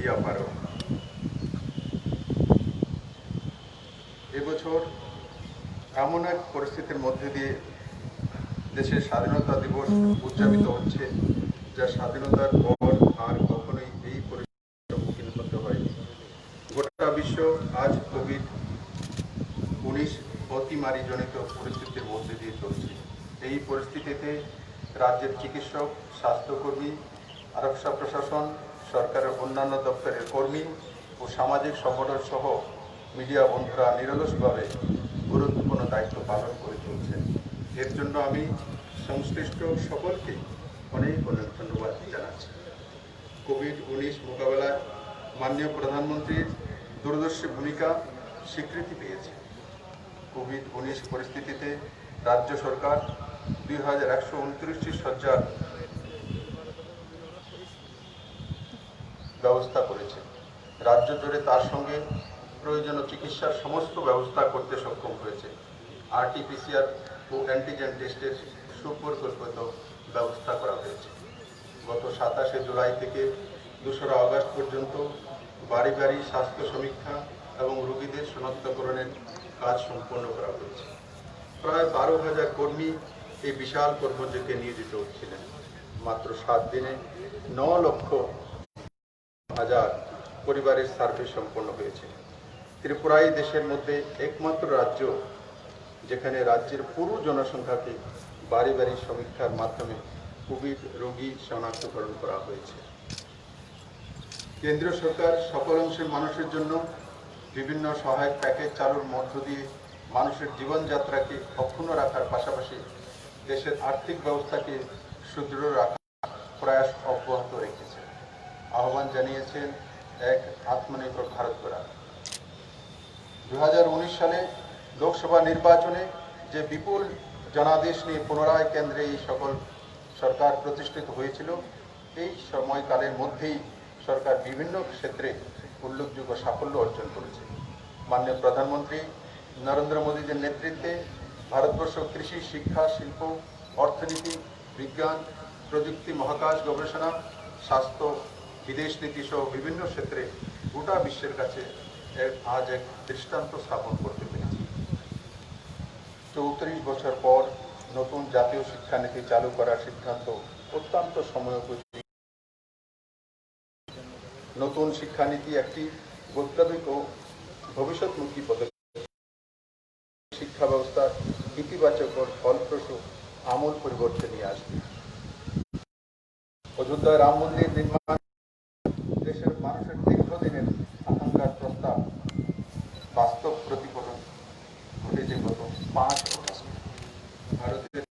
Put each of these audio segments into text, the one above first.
Media পারো। এবছর এমন এক পরিস্থিতির মধ্যে দিয়ে দেশের স্বাধীনতা দিবস উদযাপিত হচ্ছে, যা স্বাধীনতার পর আর কখনোই এই পরিস্থিতির সম্মুখীন হতে হয়নি। গোটা বিশ্ব আজ কোভিড-19 অতিমারীজনিত পরিস্থিতির মধ্যে দিয়ে চলছে। এই পরিস্থিতিতে রাজ্যের চিকিৎসক, স্বাস্থ্যকর্মী, আরক্ষা প্রশাসন, সরকারের অন্যান্য দপ্তরের কর্মী ও সামাজিক সংগঠন সহ মিডিয়া বন্ধুরা নিরলসভাবে গুরুত্বপূর্ণ দায়িত্ব পালন করে চলছেন। এর জন্য আমি সংশ্লিষ্ট সকলকে অনেক অনেক ধন্যবাদ জানাচ্ছি। কোভিড-19 মোকাবেলায় মাননীয় প্রধানমন্ত্রীর দূরদর্শী ভূমিকা স্বীকৃতি পেয়েছে। কোভিড-19 পরিস্থিতিতে রাজ্য সরকার 2129টি শয্যার ব্যবস্থা করেছে। রাজ্য জুড়ে তার সঙ্গে প্রয়োজনীয় চিকিৎসার সমস্ত ব্যবস্থা করতে সক্ষম হয়েছে। RT-PCR ও অ্যান্টিজেন টেস্টের সুপরিকল্পিত ব্যবস্থা করা হয়েছে। গত 27শে জুলাই থেকে 2রা আগস্ট পর্যন্ত বাড়ি বাড়ি স্বাস্থ্য সমীক্ষা এবং রোগীদের শনাক্তকরণের কাজ সম্পন্ন করা হয়েছে। প্রায় 12,000 কর্মী এই বিশাল কর্মযজ্ঞে নিয়োজিত ছিলেন। মাত্র 7 দিনে 9,00,000 পরিবারের সার্ভে সম্পন্ন হয়েছে। ত্রিপুরাই দেশের মধ্যে একমাত্র রাজ্য যেখানে রাজ্যের পুরো জনসংখ্যাকে বাড়ি বাড়ি সমীক্ষার মাধ্যমে কোভিড রোগী শনাক্তকরণ করা হয়েছে। কেন্দ্রীয় সরকার সকল অংশের মানুষের জন্য বিভিন্ন সহায়ক প্যাকেজ চালুর মধ্য দিয়ে মানুষের জীবনযাত্রাকে অক্ষুণ্ণ রাখার পাশাপাশি দেশের আর্থিক ব্যবস্থাকে সুদৃঢ় রাখার প্রয়াস অব্যাহত রেখেছে। আহ্বান জানিয়েছেন এক আত্মনির্ভর ভারত গড়ার। 2019 সালে লোকসভা নির্বাচনে যে বিপুল জনাদেশ নিয়ে পুনরায় কেন্দ্রে এই সকল সরকার প্রতিষ্ঠিত হয়েছিল, এই সময়কালের মধ্যেই সরকার বিভিন্ন ক্ষেত্রে উল্লেখযোগ্য সাফল্য অর্জন করেছে। মাননীয় প্রধানমন্ত্রী নরেন্দ্র মোদীর নেতৃত্বে ভারতবর্ষ কৃষি, শিক্ষা, শিল্প, অর্থনীতি, বিজ্ঞান, প্রযুক্তি, মহাকাশ গবেষণা, স্বাস্থ্য, বিদেশ নীতি সহ বিভিন্ন ক্ষেত্রে গোটা বিশ্বের কাছে আজ এক দৃষ্টান্ত স্থাপন করতে পেরেছি। 34 বছর পর নতুন জাতীয় শিক্ষানীতি চালু করার সিদ্ধান্ত অত্যন্ত সময়োপযোগী। নতুন শিক্ষানীতি একটি বৈপ্লবিক ও ভবিষ্যৎমুখী পদক্ষেপ। শিক্ষা ব্যবস্থার ইতিবাচক ও ফলপ্রসূ আমূল পরিবর্তন নিয়ে আসবে। অযোধ্যায় রাম মন্দির নির্মাণ দেশের মানুষের দীর্ঘদিনের আকাঙ্ক্ষার প্রস্তাব বাস্তব প্রতিফলন ঘটেছে গত 5 বছর। ভারতের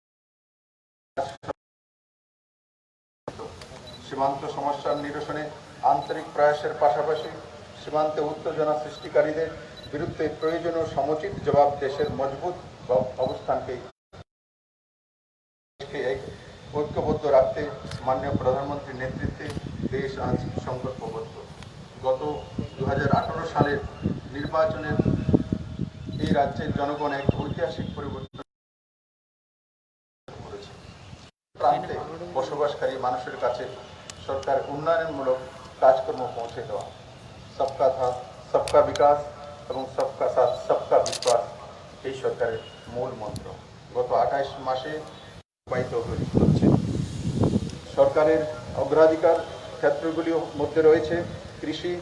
সীমান্ত সমস্যার নিরসনে আন্তরিক প্রয়াসের পাশাপাশি সীমান্তে উত্তেজনা সৃষ্টিকারীদের বিরুদ্ধে প্রয়োজনীয় সমুচিত জবাব দেশের মজবুত অবস্থানকে ঐক্যবদ্ধ রাখতে মাননীয় প্রধানমন্ত্রীর নেতৃত্বে দেশ আজ সংকল্পবদ্ধ। গত 2018 সালের নির্বাচনের এই রাজ্যের জনগণ এক ঐতিহাসিক পরিবর্তন করেছে। প্রান্তে বসবাসকারী মানুষের কাছে সরকার উন্নয়নমূলক কাজকর্ম পৌঁছে দেওয়া, সবকা সাথ সবকা বিকাশ এবং সবকা সাথ সবকা বিশ্বাস এই সরকারের মূল মন্ত্র গত 28 মাসে রূপায়িত হচ্ছে। সরকারের অগ্রাধিকার ক্ষেত্রগুলির মধ্যে রয়েছে কৃষি,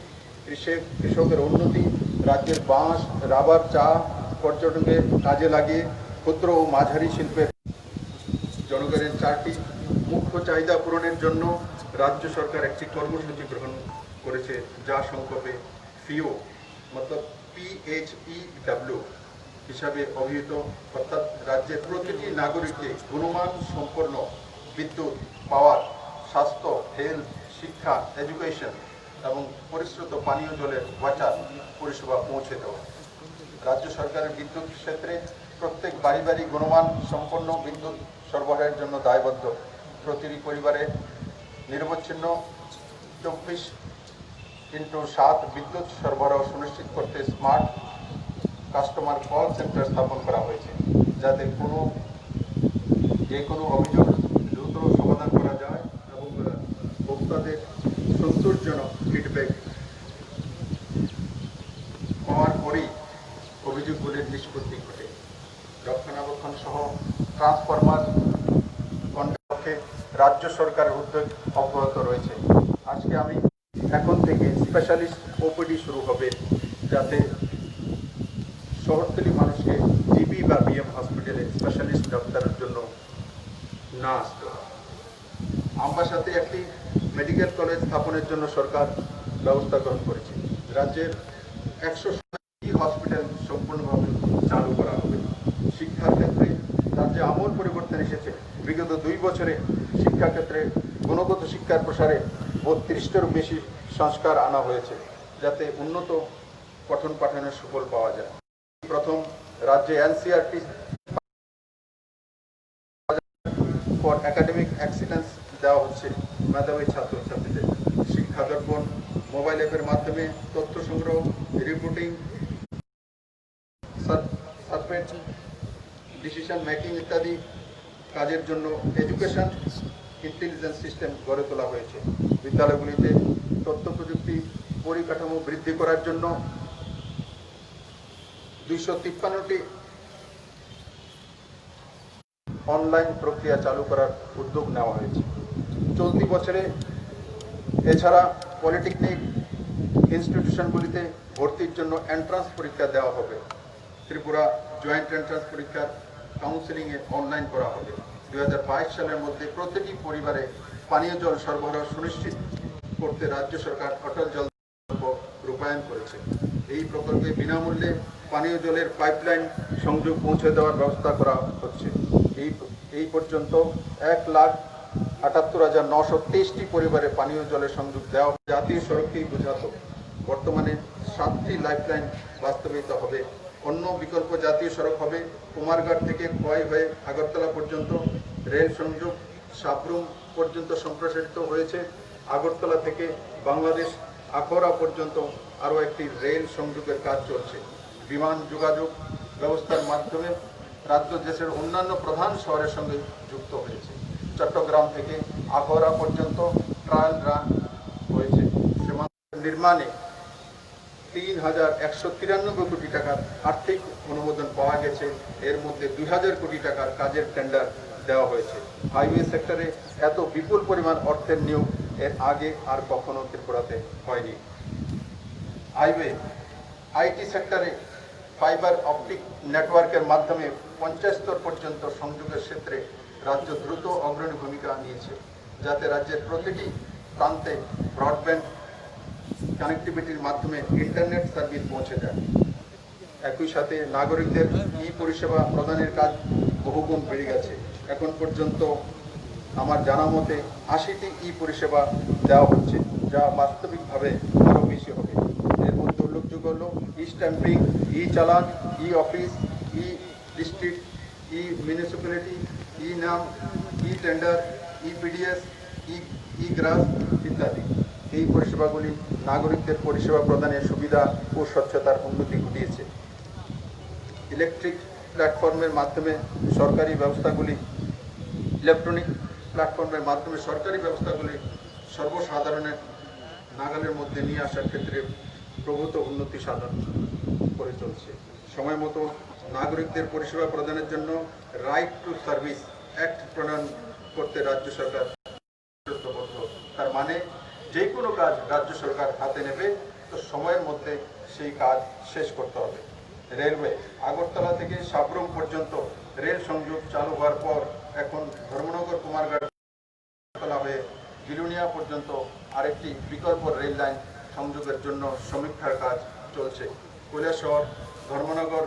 কৃষকের উন্নতি, রাজ্যের বাঁশ, রাবার, চা, পর্যটনকে কাজে লাগিয়ে ক্ষুদ্র ও মাঝারি শিল্পের জনগণের 4টি মুখ্য চাহিদা পূরণের জন্য রাজ্য সরকার একটি কর্মসূচি গ্রহণ করেছে, যা সংক্ষেপে ফিও মতলব PHEW হিসাবে অভিহিত। অর্থাৎ রাজ্যের প্রতিটি নাগরিককে গুণমান সম্পন্ন বিদ্যুৎ, পাওয়ার, স্বাস্থ্য, হেলথ, শিক্ষা, এডুকেশন এবং পরিশ্রুত পানীয় জলের ওয়াটার পরিষেবা পৌঁছে দেওয়া। রাজ্য সরকারের বিদ্যুৎ ক্ষেত্রে প্রত্যেক বাড়ি বাড়ি গুণমান সম্পন্ন বিদ্যুৎ সরবরাহের জন্য দায়বদ্ধ। প্রতিটি পরিবারে নিরবচ্ছিন্ন 24x7 বিদ্যুৎ সরবরাহ সুনিশ্চিত করতে স্মার্ট কাস্টমার কল সেন্টার স্থাপন করা হয়েছে, যাতে যে কোনো অভিযোগ দ্রুত সমাধান করা যায় এবং ভোক্তাদের সন্তোষজনক ফিডব্যাক নিষ্পত্তি ঘটে। রক্ষণাবেক্ষণ সহ ট্রান্সফরমার পক্ষে রাজ্য সরকারের উদ্যোগ অব্যাহত রয়েছে। আজকে আমি এখন থেকে স্পেশালিস্ট ওপিডি শুরু হবে, যাতে শহরতলি মানুষকে জিবি বা বিএম হসপিটালে স্পেশালিস্ট ডাক্তারের জন্য না আসতে হয়। আমবাসাতে একটি মেডিকেল কলেজ স্থাপনের জন্য সরকার ব্যবস্থা গ্রহণ করেছে। রাজ্যের 100টি হসপিটাল সম্পূর্ণভাবে চালু করা হবে। শিক্ষার ক্ষেত্রে রাজ্যে আমূল পরিবর্তন এসেছে। বিগত 2 বছরে শিক্ষাক্ষেত্রে গুণগত শিক্ষার প্রসারে 32টারও বেশি সংস্কার আনা হয়েছে, যাতে উন্নত পঠন পাঠনের সুফল পাওয়া যায়। প্রথম রাজ্যে এনসিইআরটি ফর একাডেমিক এক্সিলেন্স দেওয়া হচ্ছে মেধাবী ছাত্রছাত্রীদের। শিক্ষা দর্পণ মোবাইল অ্যাপের মাধ্যমে তথ্য সংগ্রহ, রিপোর্টিং, সার্ভে, ডিসিশন মেকিং ইত্যাদি কাজের জন্য এডুকেশন ইন্টেলিজেন্স সিস্টেম গড়ে তোলা হয়েছে। বিদ্যালয়গুলিতে তথ্য প্রযুক্তি পরিকাঠামো বৃদ্ধি করার জন্য 253টি অনলাইন প্রক্রিয়া চালু করার উদ্যোগ নেওয়া হয়েছে। চলতি বছরে এছাড়া পলিটেকনিক ইনস্টিটিউশনগুলিতে ভর্তির জন্য এন্ট্রান্স পরীক্ষা দেওয়া হবে। ত্রিপুরা জয়েন্ট এন্ট্রান্স পরীক্ষার কাউন্সেলিংয়ে অনলাইন করা হবে। 2022 সালের মধ্যে প্রতিটি পরিবারে পানীয় জল সরবরাহ সুনিশ্চিত করতে রাজ্য সরকার অটল জল প্রকল্প রূপায়ণ করেছে। এই প্রকল্পে বিনামূল্যে পানীয় জলের পাইপলাইন সংযোগ পৌঁছে দেওয়ার ব্যবস্থা করা হচ্ছে। এই পর্যন্ত 1,78,923টি পরিবারে পানীয় জলের সংযোগ দেওয়া। জাতীয় সড়ককেই বোঝাতো, বর্তমানে 7টি লাইফলাইন বাস্তবায়িত হবে। অন্য বিকল্প জাতীয় সড়ক হবে কুমারঘাট থেকে খোয়াই হয়ে আগরতলা পর্যন্ত। রেল সংযোগ সাবরুম পর্যন্ত সম্প্রসারিত হয়েছে। আগরতলা থেকে বাংলাদেশ আখড়া পর্যন্ত আরও একটি রেল সংযোগের কাজ চলছে। বিমান যোগাযোগ ব্যবস্থার মাধ্যমে রাজ্য দেশের অন্যান্য প্রধান শহরের সঙ্গে যুক্ত হয়েছে। চট্টগ্রাম থেকে আখড়া পর্যন্ত ট্রায়াল রান হয়েছে। সীমান্ত নির্মাণে 3,193 কোটি টাকার আর্থিক অনুমোদন পাওয়া গেছে। এর মধ্যে 2,000 কোটি টাকার কাজের টেন্ডার দেওয়া হয়েছে। হাইওয়ে সেক্টরে এত বিপুল পরিমাণ অর্থের নিয়োগ এর আগে আর কখনো ত্রিপুরাতে হয়নি। হাইওয়ে আইটি সেক্টরে ফাইবার অপটিক নেটওয়ার্কের মাধ্যমে 50 স্তর পর্যন্ত সংযোগের ক্ষেত্রে রাজ্য দ্রুত অগ্রণী ভূমিকা নিয়েছে, যাতে রাজ্যের প্রতিটি প্রান্তে ব্রডব্যান্ড কানেক্টিভিটির মাধ্যমে ইন্টারনেট সার্ভিস পৌঁছে যায়। একই সাথে নাগরিকদের পরিষেবা প্রদানের কাজ বহুগুণ বেড়ে গেছে। এখন পর্যন্ত আমার জানা মতে 80টি পরিষেবা দেওয়া হচ্ছে, যা বাস্তবিকভাবে আরও বেশি হবে। এর মধ্যে উল্লেখযোগ্য হল স্ট্যাম্পিং, চালান, অফিস, ডিস্ট্রিক্ট, মিউনিসিপ্যালিটি, নাম, টেন্ডার, পিডিএস, গ্রাস ইত্যাদি। এই পরিষেবাগুলি নাগরিকদের পরিষেবা প্রদানের সুবিধা ও স্বচ্ছতার উন্নতি ঘটিয়েছে। ইলেকট্রিক প্ল্যাটফর্মের মাধ্যমে সরকারি ব্যবস্থাগুলি সর্বসাধারণের নাগালের মধ্যে নিয়ে আসার ক্ষেত্রে প্রভূত উন্নতি সাধন করে চলছে। সময় মতো নাগরিকদের পরিষেবা প্রদানের জন্য রাইট টু সার্ভিস অ্যাক্ট প্রণয়ন করতে রাজ্য সরকার প্রতিবদ্ধ। তার মানে যে কোনো কাজ রাজ্য সরকার হাতে নেবে, তো সময়ের মধ্যে সেই কাজ শেষ করতে হবে। রেলওয়ে আগরতলা থেকে সাবরুম পর্যন্ত রেল সংযোগ চালু হওয়ার পর এখন ধর্মনগর কুমারঘাট হয়ে বিলুনিয়া পর্যন্ত আরেকটি বিকল্প রেল লাইন সংযোগের জন্য সমীক্ষার কাজ চলছে। Kailashahar Dharmanagar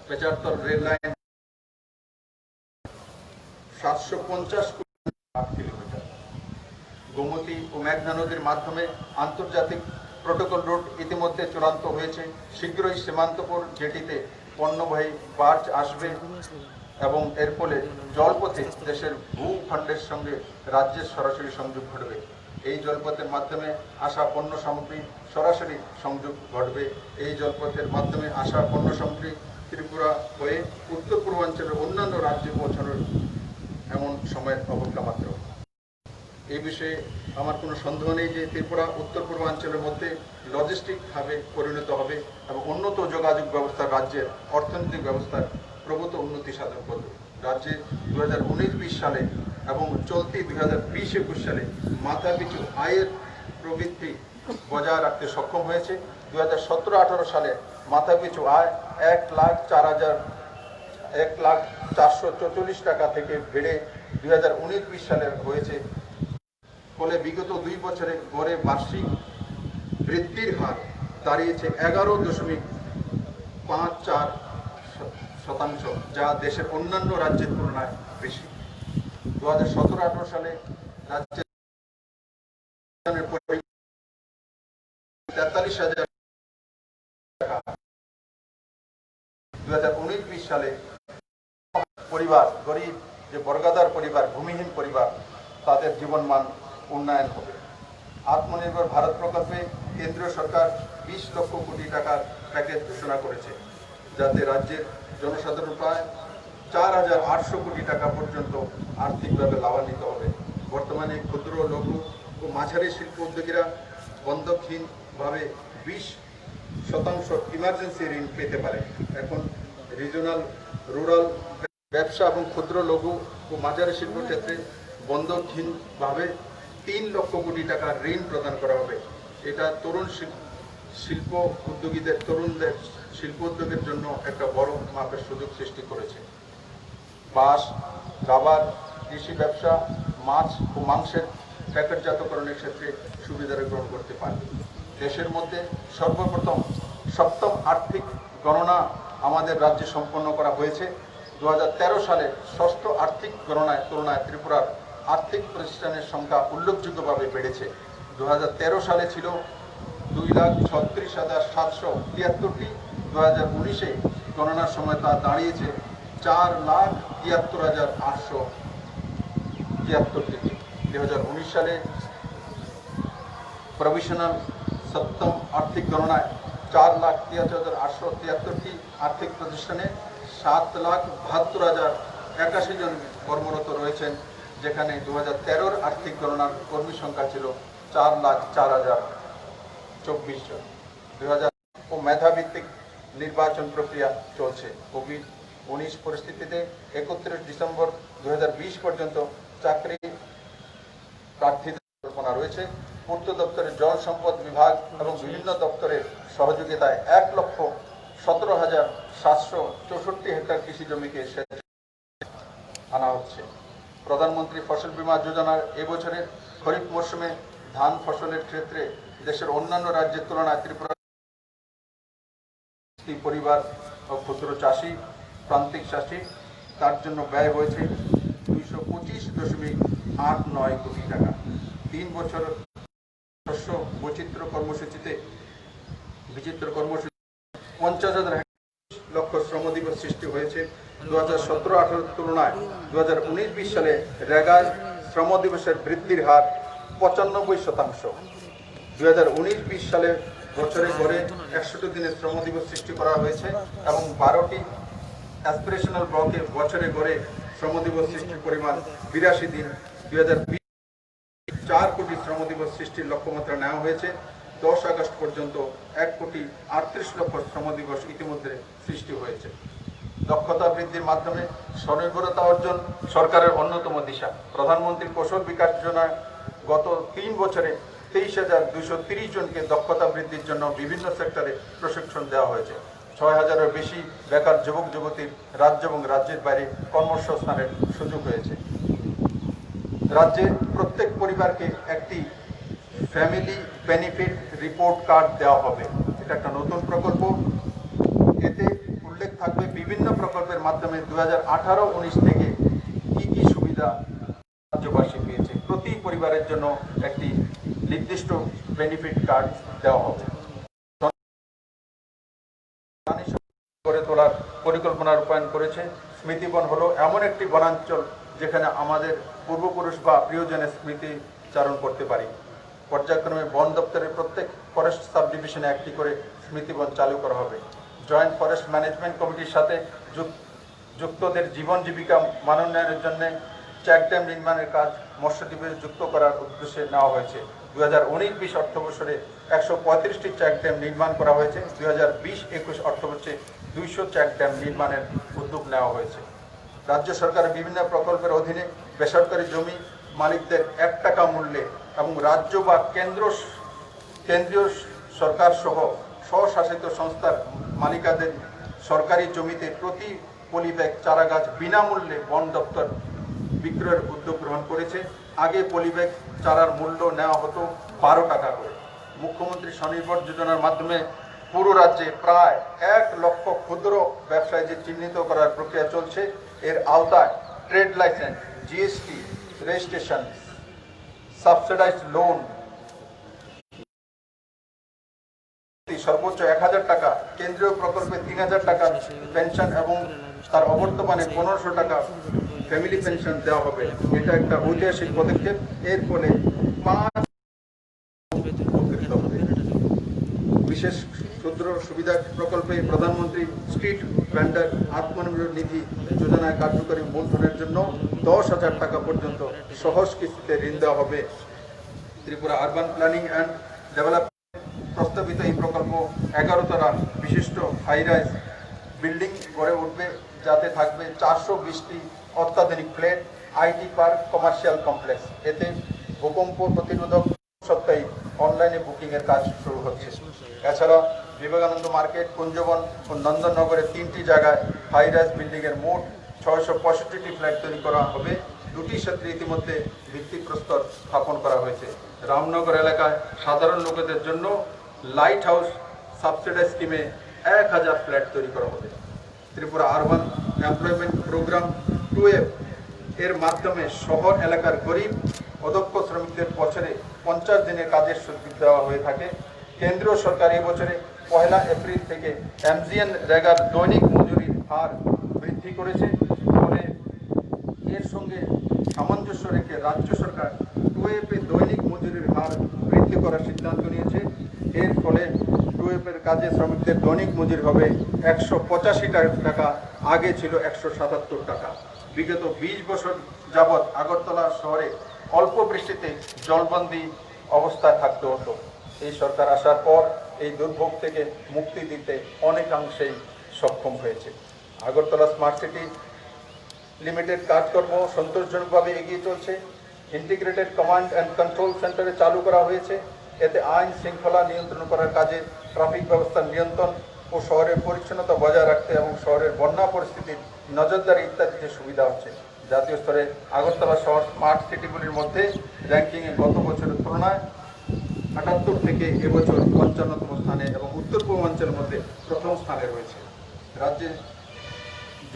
Pecharthal rail line 750 kilometre. Gomati ও মেঘনা নদীর মাধ্যমে আন্তর্জাতিক প্রোটোকল রুট ইতিমধ্যে চূড়ান্ত হয়েছে। শীঘ্রই সীমান্তপুর জেটিতে পণ্যবাহী বার্জ আসবে এবং এর ফলে জলপথে দেশের ভূখণ্ডের সঙ্গে রাজ্যের সরাসরি সংযোগ ঘটবে। এই জলপথের মাধ্যমে আসা পণ্য সামগ্রী সরাসরি সংযোগ ঘটবে। এই জলপথের মাধ্যমে আসা পণ্য সামগ্রী ত্রিপুরা হয়ে উত্তর পূর্বাঞ্চলের অন্যান্য রাজ্যে পৌঁছানোর এমন সময়ের অবজ্ঞা মাত্র। এই বিষয়ে আমার কোনো সন্দেহ নেই যে ত্রিপুরা উত্তর পূর্বাঞ্চলের মধ্যে লজিস্টিক হাবে পরিণত হবে এবং উন্নত যোগাযোগ ব্যবস্থা রাজ্যের অর্থনৈতিক ব্যবস্থার প্রভূত উন্নতি সাধন করবে। রাজ্যে 2019-20 সালে এবং চলতি 2020-21 সালে মাথাপিছু আয়ের প্রবৃদ্ধি বজায় রাখতে সক্ষম হয়েছে। 2017-18 সালে মাথাপিছু আয় 1,04,44 টাকা থেকে বেড়ে 2019-20 সালে হয়েছে। ফলে বিগত 2 বছরে গড়ে বার্ষিক বৃদ্ধির হার দাঁড়িয়েছে 11.54%, যা দেশের অন্যান্য রাজ্যের তুলনায় বেশি। 2017-18 সালে রাজ্যের 43,000 টাকা, 2019-20 সালে পরিবার, গরিব যে বর্গাদার পরিবার, ভূমিহীন পরিবার, তাদের জীবনমান উন্নয়ন হবে। আত্মনির্ভর ভারত প্রকল্পে কেন্দ্রীয় সরকার 20 লক্ষ কোটি টাকার প্যাকেজ ঘোষণা করেছে, যাতে রাজ্যের জনসাধারণ প্রায় 4,800 কোটি টাকা পর্যন্ত আর্থিকভাবে লাভান্বিত হবে। বর্তমানে ক্ষুদ্র, লঘু ও মাঝারি শিল্প উদ্যোগীরা বন্ধকহীনভাবে 20% ইমার্জেন্সি ঋণ পেতে পারে। এখন রিজনাল, রুরাল ব্যবসা এবং ক্ষুদ্র, লঘু ও মাঝারি শিল্প ক্ষেত্রে বন্ধকহীনভাবে 3 লক্ষ কোটি টাকার ঋণ প্রদান করা হবে। এটা তরুণদের শিল্প উদ্যোগের জন্য একটা বড় মাপের সুযোগ সৃষ্টি করেছে। বাঁশ, রাবার, কৃষি ব্যবসা, মাছ ও মাংসের প্যাকেটজাতকরণের ক্ষেত্রে সুবিধা গ্রহণ করতে পারবে। দেশের মধ্যে সর্বপ্রথম 7ম আর্থিক গণনা আমাদের রাজ্যে সম্পন্ন করা হয়েছে। 2013 সালে 6ষ্ঠ আর্থিক গণনায় তুলনায় ত্রিপুরার আর্থিক প্রতিষ্ঠানের সংখ্যা উল্লেখযোগ্যভাবে বেড়েছে। 2013 সালে ছিল 2,36,773টি। 2019-এ গণনার সময় তা দাঁড়িয়েছে 4,73,873টি। 2019 সালে প্রভিশনাল 7ম আর্থিক গণনায় 4,73,873টি আর্থিক প্রতিষ্ঠানে 7,72,081 জন কর্মরত রয়েছেন, যেখানে 2013 আর্থিক গণনার কর্মী সংখ্যা ছিল 4,04,024 জন। 2000 ও মেধাভিত্তিক নির্বাচন প্রক্রিয়া চলছে। কোভিড-19 পরিস্থিতিতে 31 ডিসেম্বর 2020 পর্যন্ত চাকরি প্রার্থীদের পরিকল্পনা রয়েছে। পূর্ত দপ্তরের জল সম্পদ বিভাগ এবং বিভিন্ন দপ্তরের সহযোগিতায় 1,17,764 হেক্টর কৃষি জমিকে আনা হচ্ছে। প্রধানমন্ত্রী ফসল বীমা যোজনার এবছরের খরিফ মৌসুমে ধান ফসলের ক্ষেত্রে দেশের অন্যান্য রাজ্যের তুলনায় ত্রিপুরা পরিবার ও ক্ষুদ্র চাষি, প্রান্তিক চাষি, তার জন্য ব্যয় হয়েছে 225.89 কোটি টাকা। 3 বছর শস্য বৈচিত্র্য কর্মসূচিতে 50,000 লক্ষ শ্রম দিবস সৃষ্টি হয়েছে। 2017-18 তুলনায় 2019-20 সালে রেগায় শ্রম দিবসের বৃদ্ধির হার 95%। 2019-20 সালে বছরে গড়ে 61 দিনের শ্রম দিবস সৃষ্টি করা হয়েছে এবং 12টি অ্যাসপিরেশনাল ব্লকে বছরে গড়ে শ্রম দিবস সৃষ্টির পরিমাণ 82 দিন। 2020 4 কোটি শ্রম দিবস সৃষ্টির লক্ষ্যমাত্রা নেওয়া হয়েছে। 10 আগস্ট পর্যন্ত 1,38 লক্ষ শ্রম দিবস ইতিমধ্যে সৃষ্টি হয়েছে। দক্ষতা বৃদ্ধির মাধ্যমে স্বনির্ভরতা অর্জন সরকারের অন্যতম দিশা। প্রধানমন্ত্রী কৌশল বিকাশ যোজনায় গত 3 বছরে 23,230 জনকে দক্ষতা বৃদ্ধির জন্য বিভিন্ন সেক্টরে প্রশিক্ষণ দেওয়া হয়েছে। 6,000-এর বেশি বেকার যুবক যুবতীর রাজ্য এবং রাজ্যের বাইরে কর্মসংস্থানের সুযোগ হয়েছে। রাজ্যে প্রত্যেক পরিবারকে একটি ফ্যামিলি বেনিফিট রিপোর্ট কার্ড দেওয়া হবে। এটা একটা নতুন প্রকল্প। এতে উল্লেখ থাকবে বিভিন্ন প্রকল্পের মাধ্যমে 2018-19 থেকে কি সুবিধা রাজ্যবাসী পেয়েছে। প্রতি পরিবারের জন্য একটি নির্দিষ্ট বেনিফিট কার্ড দেওয়া হবে। গড়ে তোলার পরিকল্পনা রূপায়ণ করেছে। স্মৃতিবন হলো এমন একটি বনাঞ্চল যেখানে আমাদের পূর্বপুরুষ বা প্রিয়জনের স্মৃতিচারণ করতে পারি। পর্যায়ক্রমে বন দপ্তরের প্রত্যেক ফরেস্ট সাব ডিভিশনে একটি করে স্মৃতিবন চালু করা হবে। জয়েন্ট ফরেস্ট ম্যানেজমেন্ট কমিটির সাথে যুক্তদের জীবন জীবিকা মানোন্নয়নের জন্য চেকড্যাম নির্মাণের কাজ মৎস্যদ্বীপে যুক্ত করার উদ্দেশ্যে নেওয়া হয়েছে। 2019-20 অর্থবর্ষে 135টি চেক ড্যাম নির্মাণ করা হয়েছে। 2020-21 অর্থবর্ষে 200 চেক ড্যাম নির্মাণের উদ্যোগ নেওয়া হয়েছে। রাজ্য সরকারের বিভিন্ন প্রকল্পের অধীনে বেসরকারি জমি মালিকদের 1 টাকা মূল্যে এবং রাজ্য বা কেন্দ্রীয় সরকার সহ স্বশাসিত সংস্থার মালিকাদের সরকারি জমিতে প্রতি পলি ব্যাগ চারা গাছ বিনামূল্যে বন দপ্তর বিক্রয়ের উদ্যোগ গ্রহণ করেছে। আগে পলি ব্যাগ চারার মূল্য নেওয়া হতো 12 টাকা করে। মুখ্যমন্ত্রী স্বনির্ভর যোজনার মাধ্যমে পুরো রাজ্যে প্রায় 1 লক্ষ ক্ষুদ্র ব্যবসায়ীদের চিহ্নিত করার প্রক্রিয়া চলছে। এর আওতায় trade licence, GST, registration, subsidised loan সর্বোচ্চ 1000 টাকা, কেন্দ্রীয় প্রকল্পে 3000 টাকা পেনশন এবং তার অবর্তমানে 1500 টাকা ফ্যামিলি পেনশন দেওয়া হবে। এটা একটা ঐতিহাসিক পদক্ষেপ। এর ফলে 5 বিশেষ ক্ষুদ্র সুবিধা প্রকল্পে প্রধানমন্ত্রী স্ট্রিট ভেন্ডার আত্মনির্ভর নিধি যোজনায় কার্যকরী মূলধনের জন্য 10,000 টাকা পর্যন্ত সহজ কিস্তিতে ঋণ দেওয়া হবে। Tripura urban planning and development প্রস্তাবিত এই প্রকল্প 11 তলা বিশিষ্ট হাইরাইজ বিল্ডিং গড়ে উঠবে, যাতে থাকবে 420টি অত্যাধুনিক flat, IT park, commercial complex. এতে ভূকম্প প্রতিরোধক সপ্তাহে অনলাইনে বুকিংয়ের কাজ শুরু হচ্ছে। এছাড়া বিবেকানন্দ মার্কেট, কুঞ্জবন ও নন্দননগরের 3টি জায়গায় হাইরাইজ বিল্ডিংয়ের মোট 665টি ফ্ল্যাট তৈরি করা হবে। 2টি ক্ষেত্রে ইতিমধ্যে ভিত্তিপ্রস্তর স্থাপন করা হয়েছে। রামনগর এলাকায় সাধারণ লোকেদের জন্য লাইট হাউস সাবসিডাইজ স্কিমে 1000 ফ্ল্যাট তৈরি করা হবে। Tripura urban employment programme 2F এর মাধ্যমে শহর এলাকার গরিব অদক্ষ শ্রমিকদের বছরে 50 দিনের কাজের সুযোগ দেওয়া হয়ে থাকে। কেন্দ্রীয় সরকার এই বছরে 1 এপ্রিল থেকে এমজিএন রেগার দৈনিক মজুরির হার বৃদ্ধি করেছে। ফলে এর সঙ্গে সামঞ্জস্য রেখে রাজ্য সরকার 2F এ দৈনিক মজুরির হার বৃদ্ধি করার সিদ্ধান্ত নিয়েছে। এর ফলে 2F এর কাজে শ্রমিকদের দৈনিক মজুরি হবে 185 টাকা, আগে ছিল 177 টাকা। বিগত 20 বছর যাবৎ আগরতলা শহরে অল্প বৃষ্টিতে জলবন্দী অবস্থায় থাকতে হতো। এই সরকার আসার পর এই দুর্ভোগ থেকে মুক্তি দিতে অনেকাংশেই সক্ষম হয়েছে। আগরতলা স্মার্ট সিটি লিমিটেড কাজকর্ম সন্তোষজনকভাবে এগিয়ে চলছে। ইন্টিগ্রেটেড কমান্ড অ্যান্ড কন্ট্রোল সেন্টারে চালু করা হয়েছে। এতে আইন শৃঙ্খলা নিয়ন্ত্রণ করার কাজে ট্রাফিক ব্যবস্থার নিয়ন্ত্রণ ও শহরের পরিচ্ছন্নতা বজায় রাখতে এবং শহরের বন্যা পরিস্থিতির নজরদারি ইত্যাদিতে সুবিধা হচ্ছে। জাতীয় স্তরে আগরতলা শহর স্মার্ট সিটিগুলির মধ্যে র্যাঙ্কিংয়ে গত বছরের তুলনায় 78 থেকে এবছর 55তম স্থানে এবং উত্তর পূর্বাঞ্চলের মধ্যে প্রথম স্থানে রয়েছে। রাজ্যে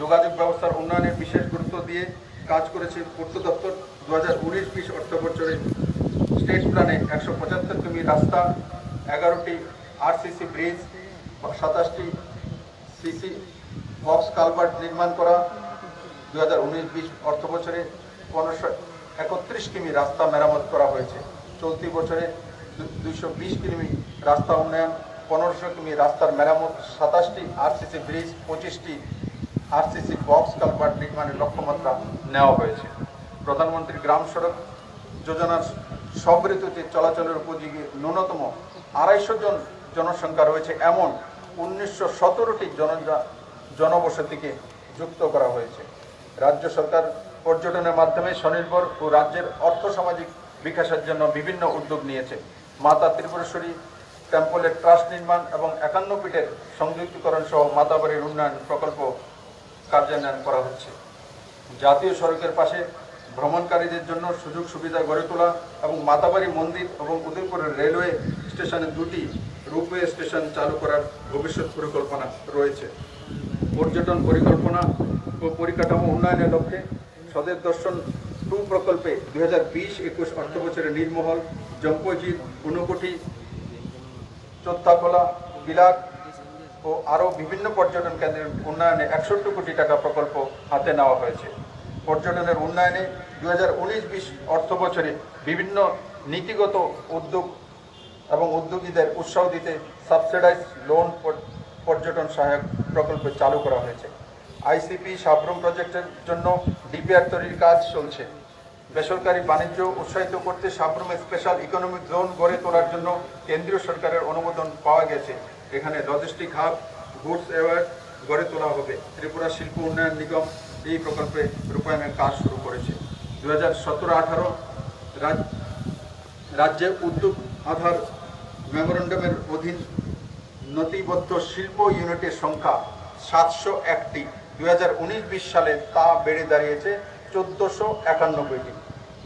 যোগাযোগ ব্যবস্থার উন্নয়নের বিশেষ গুরুত্ব দিয়ে কাজ করেছে পূর্ত দপ্তর। 2019-20 অর্থবছরে স্টেট প্ল্যানে 175 কিমি রাস্তা, 11টি আরসিসি ব্রিজ, 27টি সিসি বক্স কালভার্ট নির্মাণ করা। 2019-20 অর্থবছরে 531 কিমি রাস্তা মেরামত করা হয়েছে। চলতি বছরে 220 কিমি রাস্তা উন্নয়ন, 1500 কিমি রাস্তার মেরামত, 27টি আরসিসি ব্রিজ, 25টি আরসিসি বক্স কালভার্ট নির্মাণের লক্ষ্যমাত্রা নেওয়া হয়েছে। প্রধানমন্ত্রী গ্রাম সড়ক যোজনার সব ঋতুতে চলাচলের উপযোগী ন্যূনতম 250 জন জনসংখ্যা রয়েছে এমন 1917টি জনবসতিকে যুক্ত করা হয়েছে। রাজ্য সরকার পর্যটনের মাধ্যমে স্বনির্ভর ও রাজ্যের অর্থসামাজিক বিকাশের জন্য বিভিন্ন উদ্যোগ নিয়েছে। মাতা ত্রিপুরেশ্বরী টেম্পলের ট্রাস্ট নির্মাণ এবং 51 পীঠের সংযুক্তিকরণ সহ মাতাবাড়ির উন্নয়ন প্রকল্প কার্যান্বয়ন করা হচ্ছে। জাতীয় সড়কের পাশে ভ্রমণকারীদের জন্য সুযোগ সুবিধা গড়ে তোলা এবং মাতাবাড়ি মন্দির এবং উদয়পুরের রেলওয়ে স্টেশনে 2টি রূপওয়ে স্টেশন চালু করার ভবিষ্যৎ পরিকল্পনা রয়েছে। পর্যটন পরিকল্পনা ও পরিকাঠামো উন্নয়নের লক্ষ্যে স্বদেশ দর্শন 2 প্রকল্পে 2020-21 অর্থবছরে নীলমহল, জম্পজি, ঊনকোটি, চোত্থাখোলা, বিলাট ও আরও বিভিন্ন পর্যটন কেন্দ্রের উন্নয়নে 61 কোটি টাকা প্রকল্প হাতে নেওয়া হয়েছে। পর্যটনের উন্নয়নে 2019-20 অর্থবছরে বিভিন্ন নীতিগত উদ্যোগ এবং উদ্যোগীদের উৎসাহ দিতে সাবসিডাইজ লোন পর্যটন সহায়ক প্রকল্প চালু করা হয়েছে। আইসিপি সাবরুম প্রজেক্টের জন্য ডিপিআর তৈরির কাজ চলছে। বেসরকারি বাণিজ্য উৎসাহিত করতে সাবরুমে স্পেশাল ইকোনমিক জোন গড়ে তোলার জন্য কেন্দ্রীয় সরকারের অনুমোদন পাওয়া গেছে। এখানে লজিস্টিক হাব, গুডস অ্যাওয়ার্ড গড়ে তোলা হবে। ত্রিপুরা শিল্প উন্নয়ন নিগম এই প্রকল্পে রূপায়ণের কাজ শুরু করেছে। 2017-18 রাজ্যে উদ্যোগ আধার মেমোরেন্ডামের অধীন নথিবদ্ধ শিল্প ইউনিটের সংখ্যা 701টি। 2019-20 সালে তা বেড়ে দাঁড়িয়েছে 1491টি।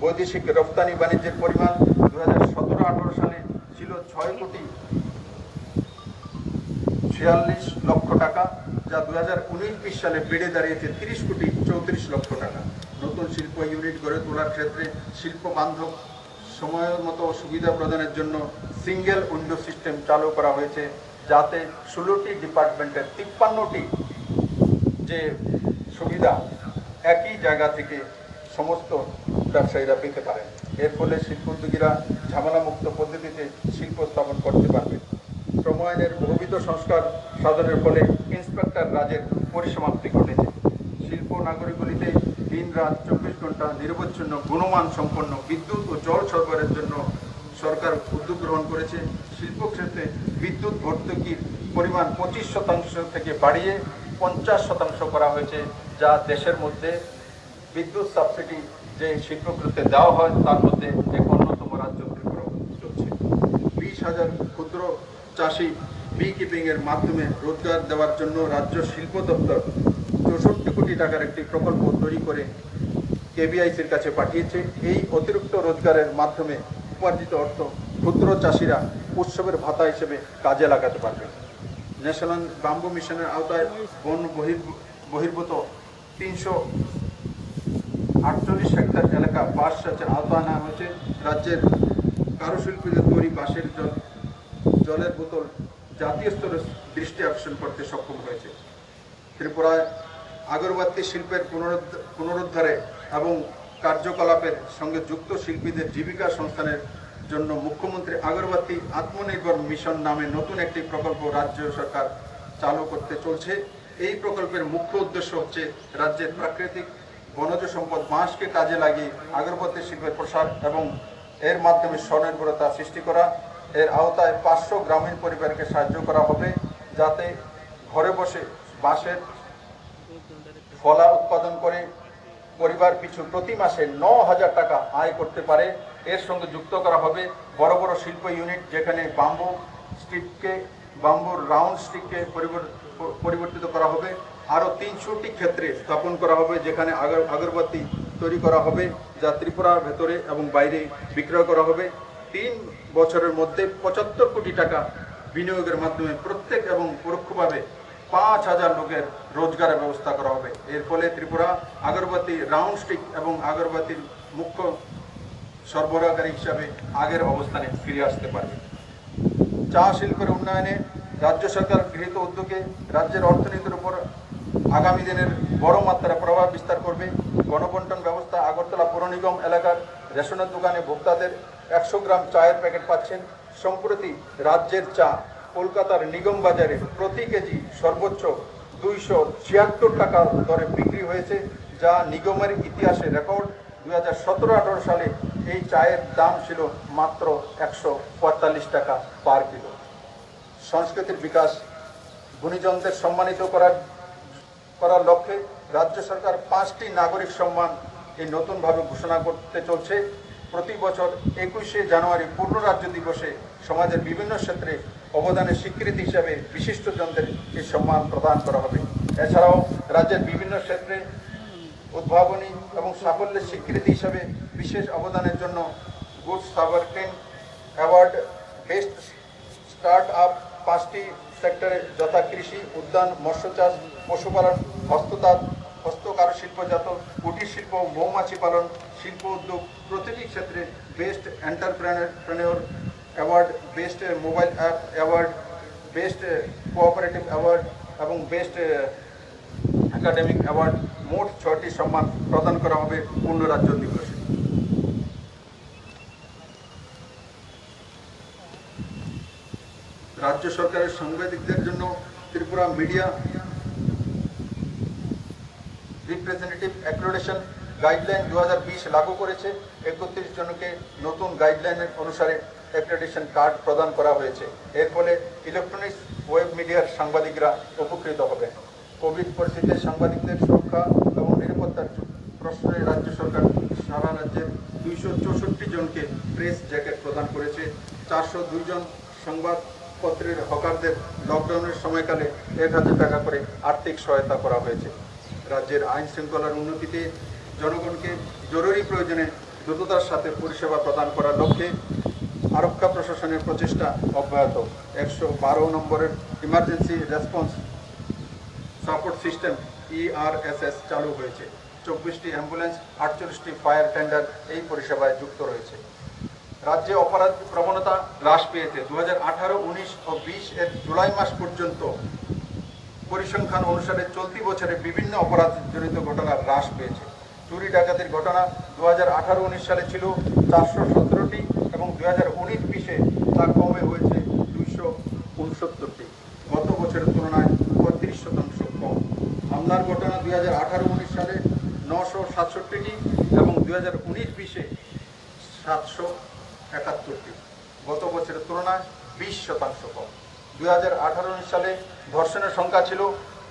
বৈদেশিক রপ্তানি বাণিজ্যের পরিমাণ 2017-18 সালে ছিল 6,46 লক্ষ টাকা, যা 2019-20 সালে বেড়ে দাঁড়িয়েছে 30,34 লক্ষ টাকা। নতুন শিল্প ইউনিট গড়ে তোলার ক্ষেত্রে শিল্প বান্ধব সময়ের মতো সুবিধা প্রদানের জন্য সিঙ্গেল উইন্ডো সিস্টেম চালু করা হয়েছে, যাতে 16টি ডিপার্টমেন্টের 53টি যে সুবিধা একই জায়গা থেকে সমস্ত ব্যবসায়ীরা পেতে পারেন। এর ফলে শিল্পোদ্যোগীরা ঝামেলামুক্ত পদ্ধতিতে শিল্প স্থাপন করতে পারবে। শ্রম আইনের বহুবিধ সংস্কার সাধনের ফলে ইন্সপেক্টর রাজের পরিসমাপ্তি ঘটেছে। শিল্প নাগরিকগুলিতে দিন রাত 24 ঘন্টা নিরবচ্ছিন্ন গুণমান সম্পন্ন বিদ্যুৎ ও জল সরবরাহের জন্য সরকার উদ্যোগ গ্রহণ করেছে। শিল্পক্ষেত্রে বিদ্যুৎ ভর্তুকির পরিমাণ 25% থেকে বাড়িয়ে 50% করা হয়েছে, যা দেশের মধ্যে বিদ্যুৎ সাবসিডি যে শিল্পক্ষেত্রে দেওয়া হয় তার মধ্যে এক অন্যতম রাজ্য ত্রিপুরা চলছে। 20,000 ক্ষুদ্র চাষি বি কিপিং এর মাধ্যমে রোজগার দেওয়ার জন্য রাজ্য শিল্প দপ্তর 64 কোটি টাকার একটি প্রকল্প তৈরি করে কেবিআইসির কাছে পাঠিয়েছে। এই অতিরিক্ত রোজগারের মাধ্যমে উপার্জিত অর্থ ক্ষুদ্র চাষিরা উৎসবের ভাতা হিসেবে কাজে লাগাতে পারবে। ন্যাশনাল বাম্বু মিশনের আওতায় বন বহির্ভূত 348 হেক্টর এলাকা বাঁশ চাষের আওতায় নেওয়া হয়েছে। রাজ্যের কারুশিল্পীদের তৈরি বাঁশের জলের বোতল জাতীয় স্তরে দৃষ্টি আকর্ষণ করতে সক্ষম হয়েছে। ত্রিপুরায় আগরবাতি শিল্পের পুনরুদ্ধারে এবং কার্যকলাপের সঙ্গে যুক্ত শিল্পীদের জীবিকা সংস্থানের জন্য মুখ্যমন্ত্রী আগরবাতি আত্মনির্ভর মিশন নামে নতুন একটি প্রকল্প রাজ্য সরকার চালু করতে চলছে। এই প্রকল্পের মুখ্য উদ্দেশ্য হচ্ছে রাজ্যের প্রাকৃতিক বনজ সম্পদ বাঁশকে কাজে লাগিয়ে আগরবাতি শিল্পের প্রসার এবং এর মাধ্যমে স্বনির্ভরতা সৃষ্টি করা। এর আওতায় 500 গ্রামীণ পরিবারকে সাহায্য করা হবে, যাতে ঘরে বসে বাঁশের ফলা উৎপাদন করে পরিবার পিছু প্রতি মাসে 9,000 টাকা আয় করতে পারে। এর সঙ্গে যুক্ত করা হবে বড় বড় শিল্প ইউনিট, যেখানে বাম্বুর রাউন্ড স্টিককে পরিবর্তিত করা হবে। আরও 300টি ক্ষেত্রে স্থাপন করা হবে, যেখানে আগরবাতি তৈরি করা হবে, যা ত্রিপুরার ভেতরে এবং বাইরে বিক্রয় করা হবে। 3 বছরের মধ্যে 75 কোটি টাকা বিনিয়োগের মাধ্যমে প্রত্যেক এবং পরোক্ষভাবে 5,000 লোকের রোজগারের ব্যবস্থা করা হবে। এর ফলে ত্রিপুরা আগরবাতি রাউন্ড স্টিক এবং আগরবাতির মুখ্য সরবরাহকারী হিসাবে আগের অবস্থানে ফিরে আসতে পারবে। চা শিল্পের উন্নয়নে রাজ্য সরকার গৃহীত উদ্যোগে রাজ্যের অর্থনীতির উপর আগামী দিনের বড় মাত্রায় প্রভাব বিস্তার করবে। গণবন্টন ব্যবস্থা আগরতলা পৌর নিগম এলাকার রেশনের দোকানে ভোক্তাদের 100 গ্রাম চায়ের প্যাকেট পাচ্ছেন। সম্প্রতি রাজ্যের চা কলকাতার নিগম বাজারে প্রতি কেজি সর্বোচ্চ 276 টাকা দরে বিক্রি হয়েছে, যা নিগমের ইতিহাসে রেকর্ড। 2017-18 সালে এই চায়ের দাম ছিল মাত্র 145 টাকা পার কিলো। সংস্কৃতির বিকাশ, গুণীজনদের সম্মানিত করার লক্ষ্যে রাজ্য সরকার 5টি নাগরিক সম্মান এই নতুনভাবে ঘোষণা করতে চলছে। প্রতি বছর 21শে জানুয়ারি পূর্ণ রাজ্য দিবসে সমাজের বিভিন্ন ক্ষেত্রে অবদানের স্বীকৃতি হিসাবে বিশিষ্টজনদের এই সম্মান প্রদান করা হবে। এছাড়াও রাজ্যের বিভিন্ন ক্ষেত্রে উদ্ভাবনী এবং সাফল্যের স্বীকৃতি হিসাবে বিশেষ অবদানের জন্য গুড সাবারটেন অ্যাওয়ার্ড, বেস্ট স্টার্ট আপ 5টি সেক্টরে যথা কৃষি, উদ্যান, মৎস্য চাষ, পশুপালন, হস্ততাঁত, হস্তকারুশিল্পজাত, কুটির শিল্প, মৌমাছি পালন, শিল্প উদ্যোগ প্রতিটি ক্ষেত্রে best entrepreneur award, best mobile app award, best cooperative award এবং বেস্ট একাডেমিক অ্যাওয়ার্ড, মোট 6টি সম্মান প্রদান করা হবে পূর্ণ রাজ্য দিবসে। রাজ্য সরকারের সাংবাদিকদের জন্য Tripura media representative accreditation guideline 2020 লাগু করেছে। 31 জনকে নতুন গাইডলাইনের অনুসারে অ্যাক্রেডিটেশন কার্ড প্রদান করা হয়েছে। এর ফলে ইলেকট্রনিক্স ওয়েব মিডিয়ার সাংবাদিকরা উপকৃত হবে। কোভিড পরিস্থিতিতে সাংবাদিকদের সুরক্ষা এবং নিরাপত্তার প্রশ্নে রাজ্য সরকার সারা রাজ্যের 264 জনকে প্রেস জ্যাকেট প্রদান করেছে। 402 জন সংবাদপত্রের হকারদের লকডাউনের সময়কালে 1000 টাকা করে আর্থিক সহায়তা করা হয়েছে। রাজ্যের আইন শৃঙ্খলার উন্নতিতে জনগণকে জরুরি প্রয়োজনে দ্রুততার সাথে পরিষেবা প্রদান করার লক্ষ্যে আরক্ষা প্রশাসনের প্রচেষ্টা অব্যাহত। 112 নম্বরের emergency response support system ERSS চালু হয়েছে। 24টি অ্যাম্বুলেন্স, 48টি ফায়ার টেন্ডার এই পরিষেবায় যুক্ত রয়েছে। রাজ্যে অপরাধ প্রবণতা হ্রাস পেয়েছে। 2018, 19 ও 20 এর জুলাই মাস পর্যন্ত পরিসংখ্যান অনুসারে চলতি বছরে বিভিন্ন অপরাধজনিত ঘটনা হ্রাস পেয়েছে। চুরি ডাকাতির ঘটনা 2018-19 সালে ছিল 417টি এবং 2019-20-এ তা কমে হয়েছে 269টি, গত বছরের তুলনায় 35% কম। হামলার ঘটনা 2018-19 সালে 967টি এবং 2019-20-এ 771টি, গত বছরের তুলনায় 20% কম। 2018-19 সালে ধর্ষণের সংখ্যা ছিল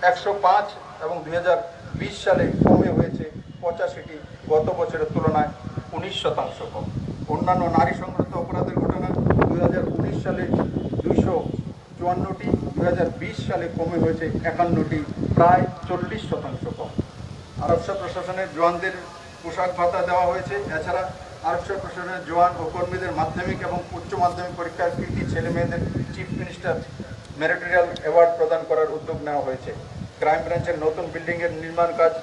105 এবং 2020 সালে কমে হয়েছে 85টি, গত বছরের তুলনায় 19% কম। অন্যান্য নারী সংক্রান্ত অপরাধের ঘটনা 2019 সালে 254টি, 2020 সালে কমে হয়েছে 51টি, প্রায় 40% কম। আরক্ষা প্রশাসনের জওয়ানদের পোশাক ভাতা দেওয়া হয়েছে। এছাড়া আরক্ষা প্রশাসনের জওয়ান ও কর্মীদের মাধ্যমিক এবং উচ্চ মাধ্যমিক পরীক্ষার কৃতী ছেলে মেয়েদের চিফ মিনিস্টার ম্যারিটোরিয়াল অ্যাওয়ার্ড প্রদান করার উদ্যোগ নেওয়া হয়েছে। ক্রাইম ব্রাঞ্চের নতুন বিল্ডিংয়ের নির্মাণ কাজ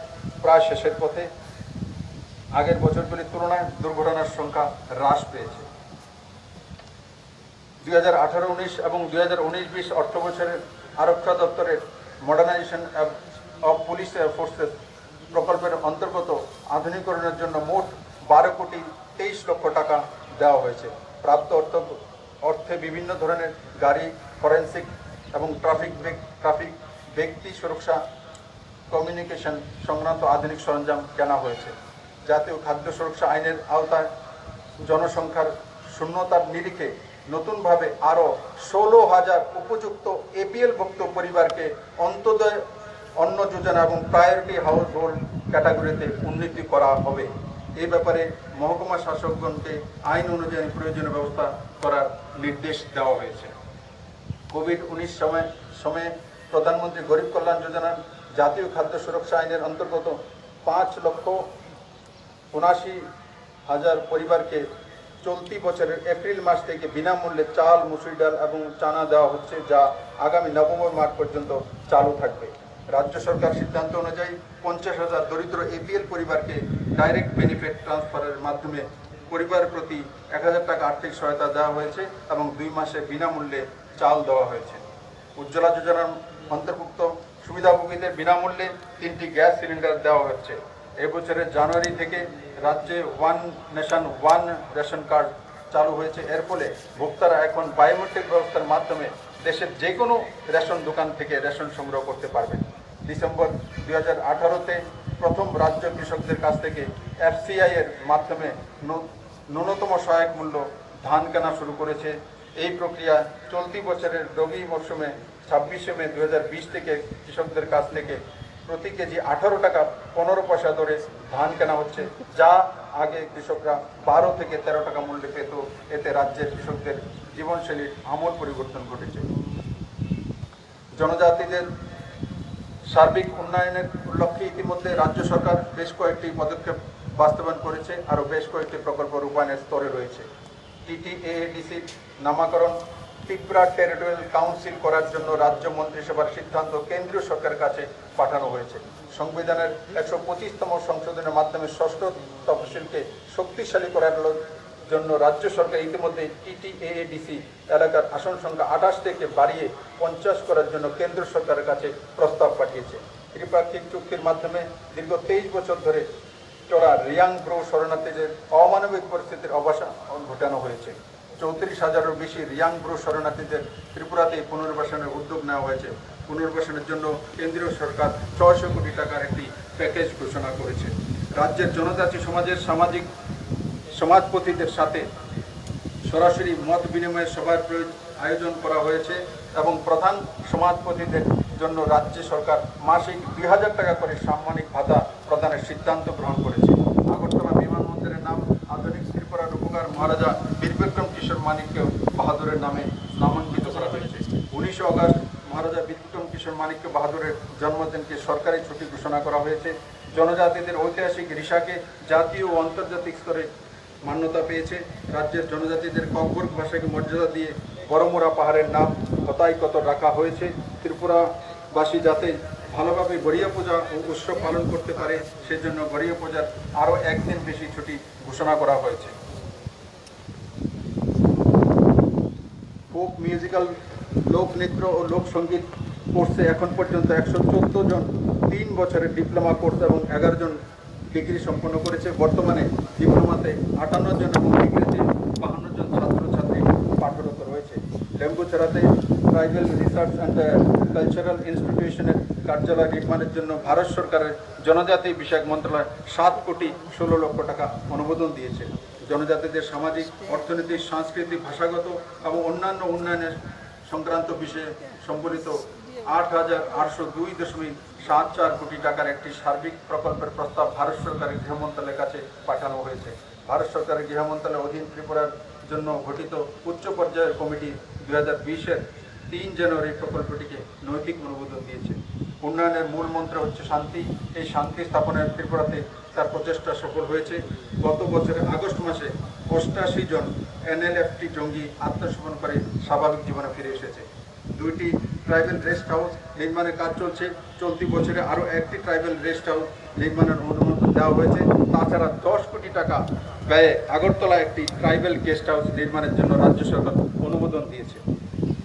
প্রায় শেষের পথে। আগের বছরগুলির তুলনায় দুর্ঘটনার সংখ্যা হ্রাস পেয়েছে। 2018-19 এবং 2019-20 অর্থ বছরের আরক্ষা দপ্তরের মডার্নাইজেশন অফ পুলিশ ফোর্সেস প্রকল্পের অন্তর্গত আধুনিকরণের জন্য মোট 12 কোটি 23 লক্ষ টাকা দেওয়া হয়েছে। প্রাপ্ত অর্থে বিভিন্ন ধরনের গাড়ি, ফরেন্সিক এবং ট্রাফিক ব্যক্তি সুরক্ষা, কমিউনিকেশন সংক্রান্ত আধুনিক সরঞ্জাম কেনা হয়েছে। জাতীয় খাদ্য সুরক্ষা আইনের আওতায় জনসংখ্যার শূন্যতার নিরিখে নতুনভাবে আরও 16,000 উপযুক্ত APL-ভুক্ত পরিবারকে অন্তোদয় অন্ন যোজনা এবং প্রায়োরিটি হাউস হোল্ড ক্যাটাগরিতে উন্নীত করা হবে। এই ব্যাপারে মহকুমা শাসকগণকে আইন অনুযায়ী প্রয়োজনীয় ব্যবস্থা করার নির্দেশ দেওয়া হয়েছে। কোভিড-19 সময়ে প্রধানমন্ত্রী গরিব কল্যাণ যোজনার জাতীয় খাদ্য সুরক্ষা আইনের অন্তর্গত 5,79,000 পরিবারকে চলতি বছরের এপ্রিল মাস থেকে বিনামূল্যে চাল, মুসুরি ডাল এবং চানা দেওয়া হচ্ছে, যা আগামী নভেম্বর মাস পর্যন্ত চালু থাকবে। রাজ্য সরকার সিদ্ধান্ত অনুযায়ী 50,000 দরিদ্র APL পরিবারকে ডাইরেক্ট বেনিফিট ট্রান্সফারের মাধ্যমে পরিবার প্রতি 1,000 টাকা আর্থিক সহায়তা দেওয়া হয়েছে এবং 2 মাসে বিনামূল্যে চাল দেওয়া হয়েছে। উজ্জ্বলা যোজনার অন্তর্ভুক্ত সুবিধাভোগীদের বিনামূল্যে 3টি গ্যাস সিলিন্ডার দেওয়া হচ্ছে। এবছরের জানুয়ারি থেকে রাজ্যে one nation one ration card চালু হয়েছে। এর ফলে ভোক্তারা এখন বায়োমেট্রিক ব্যবস্থার মাধ্যমে দেশের যে কোনো রেশন দোকান থেকে রেশন সংগ্রহ করতে পারবেন। ডিসেম্বর 2018-তে প্রথম রাজ্য কৃষকদের কাছ থেকে FCI এর মাধ্যমে ন্যূনতম সহায়ক মূল্য ধান কেনা শুরু করেছে। এই প্রক্রিয়া চলতি বছরের রবি মরশুমে 26শে মে 2020 থেকে কৃষকদের কাছ থেকে প্রতি কেজি 18 টাকা 15 পয়সা দরে ধান কেনা হচ্ছে, যা আগে কৃষকরা 12 থেকে 13 টাকা মূল্যে পেত। এতে রাজ্যের কৃষকদের জীবনশৈলীর আমূল পরিবর্তন ঘটেছে। জনজাতিদের সার্বিক উন্নয়নের লক্ষ্যে ইতিমধ্যে রাজ্য সরকার বেশ কয়েকটি পদক্ষেপ বাস্তবায়ন করেছে। আরও বেশ কয়েকটি প্রকল্প রূপায়ণের স্তরে রয়েছে। TTAADC নামকরণ ত্রিপুরা টেরিটোরিয়াল কাউন্সিল করার জন্য রাজ্য মন্ত্রিসভার সিদ্ধান্ত কেন্দ্রীয় সরকারের কাছে পাঠানো হয়েছে। সংবিধানের 125তম সংশোধনের মাধ্যমে ষষ্ঠ তফসিলকে শক্তিশালী করার জন্য রাজ্য সরকার ইতিমধ্যে TTAADC এলাকার আসন সংখ্যা 28 থেকে বাড়িয়ে 50 করার জন্য কেন্দ্র সরকারের কাছে প্রস্তাব পাঠিয়েছে। ত্রিপাক্ষিক চুক্তির মাধ্যমে দীর্ঘ 23 বছর ধরে চলা রিয়াং ব্রো শরণার্থীদের অমানবিক পরিস্থিতির অবসান ঘটানো হয়েছে। 34,000-এরও বেশি রিয়াং ব্রো শরণার্থীদের ত্রিপুরাতে পুনর্বাসনের উদ্যোগ নেওয়া হয়েছে। পুনর্বাসনের জন্য কেন্দ্রীয় সরকার 600 কোটি টাকার একটি প্যাকেজ ঘোষণা করেছে। রাজ্যের জনজাতি সমাজের সমাজপতিদের সাথে সরাসরি মত বিনিময়ের সভার আয়োজন করা হয়েছে এবং প্রধান সমাজপতিদের জন্য রাজ্য সরকার মাসিক ২,০০০ টাকা করে সাম্মানিক ভাতা প্রদানের সিদ্ধান্ত গ্রহণ করেছে। আগরতলা বিমানবন্দরের নাম আধুনিক ত্রিপুরার উপকার মহারাজা বীরবিক্রম কিশোর মানিক্য বাহাদুরের নামে নামাঙ্কিত করা হয়েছে। ১৯ আগস্ট মহারাজা বীরবিক্রম কিশোর মানিক্য বাহাদুরের জন্মদিনকে সরকারি ছুটি ঘোষণা করা হয়েছে। জনজাতিদের ঐতিহাসিক রিসাকে জাতীয় ও আন্তর্জাতিক স্তরে মান্যতা পেয়েছে। রাজ্যের জনজাতিদের ককবর্গ ভাষাকে মর্যাদা দিয়ে বড়মুড়া পাহাড়ের নাম হতাইকত রাখা হয়েছে। ত্রিপুরাবাসী যাতে ভালোভাবে গড়িয়া পূজা ও উৎসব পালন করতে পারে সেজন্য গড়িয়া পূজার আরও একদিন বেশি ছুটি ঘোষণা করা হয়েছে। ফোক মিউজিক্যাল লোকনৃত্য ও লোকসঙ্গীত কোর্সে এখন পর্যন্ত ১১৪ জন ৩ বছরের ডিপ্লোমা কোর্স এবং ১১ জন ডিগ্রি সম্পন্ন করেছে। বর্তমানে ডিপ্লোমাতে ৫৮ জন এবং ডিগ্রিতে ৫২ জন ছাত্রছাত্রী পাঠরত রয়েছে। লেম্বুছড়াতে ট্রাইবাল রিসার্চ অ্যান্ড কালচারাল ইনস্টিটিউশনের কার্যালয় নির্মাণের জন্য ভারত সরকারের জনজাতি বিষয়ক মন্ত্রণালয় ৭,১৬,০০,০০০ টাকা অনুমোদন দিয়েছে। জনজাতিদের সামাজিক, অর্থনৈতিক, সাংস্কৃতিক, ভাষাগত এবং অন্যান্য উন্নয়নের সংক্রান্ত বিষয়ে সম্বলিত ৮,৮০২.৭৪ কোটি টাকার একটি সার্বিক প্রকল্পের প্রস্তাব ভারত সরকারের গৃহ মন্ত্রণালয়ের কাছে পাঠানো হয়েছে। ভারত সরকারের গৃহ মন্ত্রণালয়ের অধীন ত্রিপুরার জন্য গঠিত উচ্চ পর্যায়ের কমিটি ২০২০-এর ৩ জানুয়ারি প্রকল্পটিকে নৈতিক অনুমোদন দিয়েছে। উন্নয়নের মূল মন্ত্র হচ্ছে শান্তি। এই শান্তি স্থাপনের ত্রিপুরাতে তার প্রচেষ্টা সফল হয়েছে। গত বছরের আগস্ট মাসে ৮৮ জন NLFT জঙ্গি আত্মসমর্পণ করে স্বাভাবিক জীবনে ফিরে এসেছে। ২টি ট্রাইবাল রেস্ট হাউস নির্মাণের কাজ চলছে। চলতি বছরে আরও একটি ট্রাইবাল রেস্ট হাউস নির্মাণের অনুমোদন দেওয়া হয়েছে। তাছাড়া ১০ কোটি টাকা ব্যয়ে আগরতলা একটি ট্রাইবাল গেস্ট হাউস নির্মাণের জন্য রাজ্য সরকার অনুমোদন দিয়েছে।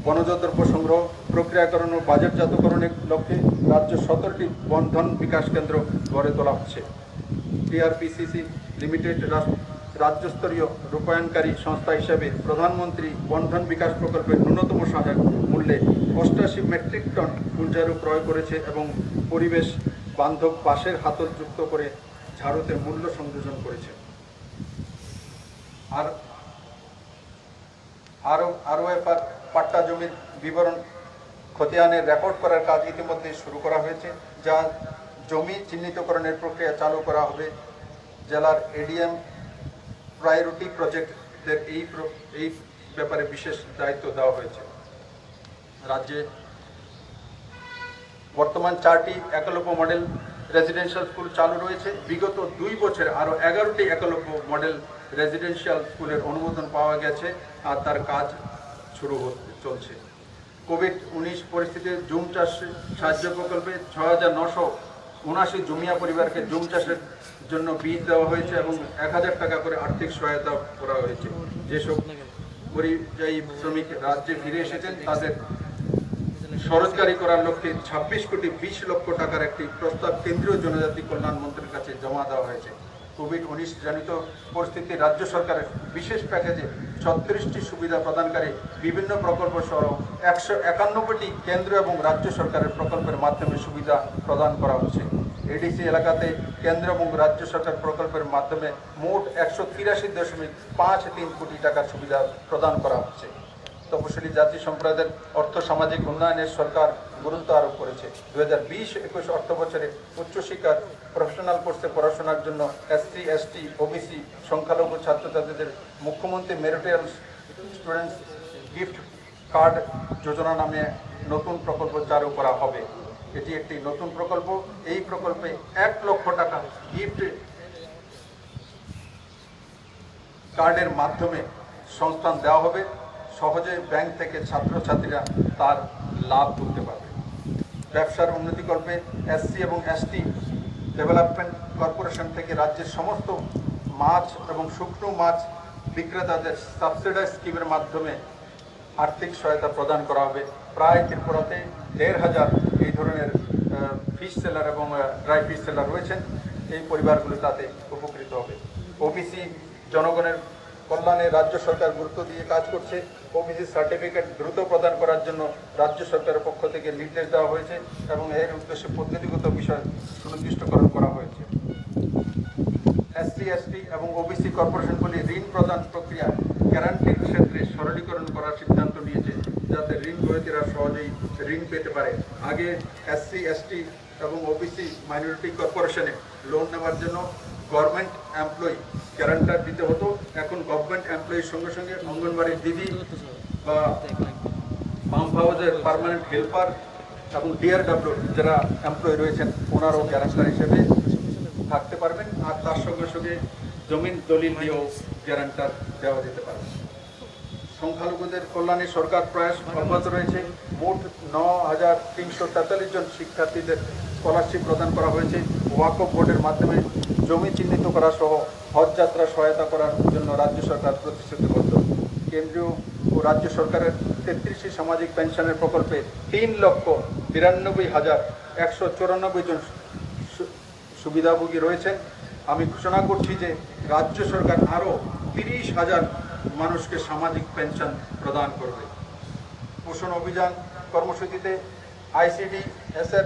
বনজ দ্রব্য সংগ্রহ, প্রক্রিয়াকরণ ও বাজারজাতকরণের লক্ষ্যে রাজ্য ১৭টি বন্ধন বিকাশ কেন্দ্র গড়ে তোলা হচ্ছে। TRPCC লিমিটেড রাজ্যস্তরীয় রূপায়ণকারী সংস্থা হিসাবে প্রধানমন্ত্রী বন্ধন বিকাশ প্রকল্পের ন্যূনতম সহায়ক মূল্যে ৮৮ মেট্রিক টন ফুলঝাড়ু ক্রয় করেছে এবং পরিবেশ বান্ধব বাঁশের হাতল যুক্ত করে ঝাড়ুতে মূল্য সংযোজন করেছে। ROFR পাট্টা জমির বিবরণ খতিয়ানের রেকর্ড করার কাজ ইতিমধ্যে শুরু করা হয়েছে, যা জমি চিহ্নিতকরণের প্রক্রিয়া চালু করা হবে। জেলার ADM প্রায়োরিটি প্রজেক্টদের এই ব্যাপারে বিশেষ দায়িত্ব দেওয়া হয়েছে। রাজ্যে বর্তমান 4টি একলব্য মডেল রেজিডেন্সিয়াল স্কুল চালু রয়েছে। বিগত 2 বছরে আরও 11টি একলব্য মডেল রেজিডেন্সিয়াল স্কুলের অনুমোদন পাওয়া গেছে আর তার কাজ শুরু চলছে। কোভিড-19 পরিস্থিতিতে জুম চাষ সাহায্য প্রকল্পে ৬,৯৭৯ জমিয়া পরিবারকে জুম চাষের জন্য বীজ দেওয়া হয়েছে এবং ১,০০০ টাকা করে আর্থিক সহায়তা করা হয়েছে। যেসব পরিযায়ী শ্রমিক রাজ্যে ফিরে এসেছেন তাদের স্বরোজগারি করার লক্ষ্যে ২৬,২০,০০,০০০ টাকার একটি প্রস্তাব কেন্দ্রীয় জনজাতি কল্যাণ মন্ত্রীর কাছে জমা দেওয়া হয়েছে। কোভিড-19 জনিত পরিস্থিতি রাজ্য সরকারের বিশেষ প্যাকেজে ৩৬টি সুবিধা প্রদানকারী বিভিন্ন প্রকল্প সহ ১৯১টি কেন্দ্র এবং রাজ্য সরকারের প্রকল্পের মাধ্যমে সুবিধা প্রদান করা হচ্ছে। ADC এলাকাতে কেন্দ্র এবং রাজ্য সরকার প্রকল্পের মাধ্যমে মোট ১৮৩.৫৩ কোটি টাকার সুবিধা প্রদান করা হচ্ছে। তপশিলি জাতি সম্প্রদায়ের অর্থ সামাজিক উন্নয়নের সরকার গুরুত্ব আরোপ করেছে। ২০২০-২১ অর্থ বছরে উচ্চশিক্ষার প্রফেশনাল কোর্সে পড়াশোনার জন্য SC, ST, OBC সংখ্যালঘু ছাত্রছাত্রীদের মুখ্যমন্ত্রী মেরিটোরিয়াল স্টুডেন্টস গিফট কার্ড যোজনা নামে নতুন প্রকল্প চালু করা হবে। এটি একটি নতুন প্রকল্প। এই প্রকল্পে ১ লক্ষ টাকা গিফট কার্ডের মাধ্যমে সংস্থান দেওয়া হবে। সহজে ব্যাংক থেকে ছাত্রছাত্রীরা তার লাভ তুলতে পারবে। ব্যবসার উন্নতিকল্পে SC এবং ST ডেভেলপমেন্ট কর্পোরেশন থেকে রাজ্যের সমস্ত মাছ এবং শুকনো মাছ বিক্রেতাদের সাবসিডাইজ স্কিমের মাধ্যমে আর্থিক সহায়তা প্রদান করা হবে। প্রায় ত্রিপুরাতে ১,৫০০ এই ধরনের ফিশ সেলার এবং ড্রাই ফিশ সেলার রয়েছেন। এই পরিবারগুলি তাতে উপকৃত হবে। OBC জনগণের কল্যাণে রাজ্য সরকার গুরুত্ব দিয়ে কাজ করছে। OBC সার্টিফিকেট দ্রুত প্রদান করার জন্য রাজ্য সরকারের পক্ষ থেকে নির্দেশ দেওয়া হয়েছে এবং এর উদ্দেশ্যে পদ্ধতিগত বিষয় সুনির্দিষ্টকরণ করা হয়েছে। এসসি এসটি এবং ওবিসি কর্পোরেশনগুলি ঋণ প্রদান প্রক্রিয়া গ্যারান্টির ক্ষেত্রে সরলীকরণ করার সিদ্ধান্ত নিয়েছে, যাতে ঋণ গ্রহীতারা সহজেই ঋণ পেতে পারে। আগে এসসি এসটি এবং ওবিসি মাইনরিটি কর্পোরেশনে লোন নেওয়ার জন্য গভর্নমেন্ট এমপ্লয়ি গ্যারান্টার দিতে হতো। এখন গভর্নমেন্ট এমপ্লয়ির সঙ্গে সঙ্গে অঙ্গনবাড়ির দিদি বা পাম্প হাউসের পার্মানেন্ট হেল্পার এবং ডিআরডব্লিউ যারা এমপ্লয়ি রয়েছেন ওনারাও গ্যারান্টার হিসেবে থাকতে পারবেন, আর তার সঙ্গে সঙ্গে জমিন দলিল দিয়েও গ্যারান্টার দেওয়া যেতে পারে। সংখ্যালঘুদের কল্যাণে সরকার প্রয়াস অব্যাহত রয়েছে। মোট 9,343 জন শিক্ষার্থীদের স্কলারশিপ প্রদান করা হয়েছে। ওয়াকফ বোর্ডের মাধ্যমে জমি চিহ্নিত করা সহ হজ যাত্রা সহায়তা করার জন্য রাজ্য সরকার প্রতিশ্রুতিবদ্ধ। কেন্দ্রীয় ও রাজ্য সরকারের 33টি সামাজিক পেনশনের প্রকল্পে 3,92,194 জন সুবিধাভোগী রয়েছেন। আমি ঘোষণা করছি যে রাজ্য সরকার আরও 30,000 মানুষকে সামাজিক পেনশন প্রদান করবে। পোষণ অভিযান কর্মসূচিতে ICDS-এর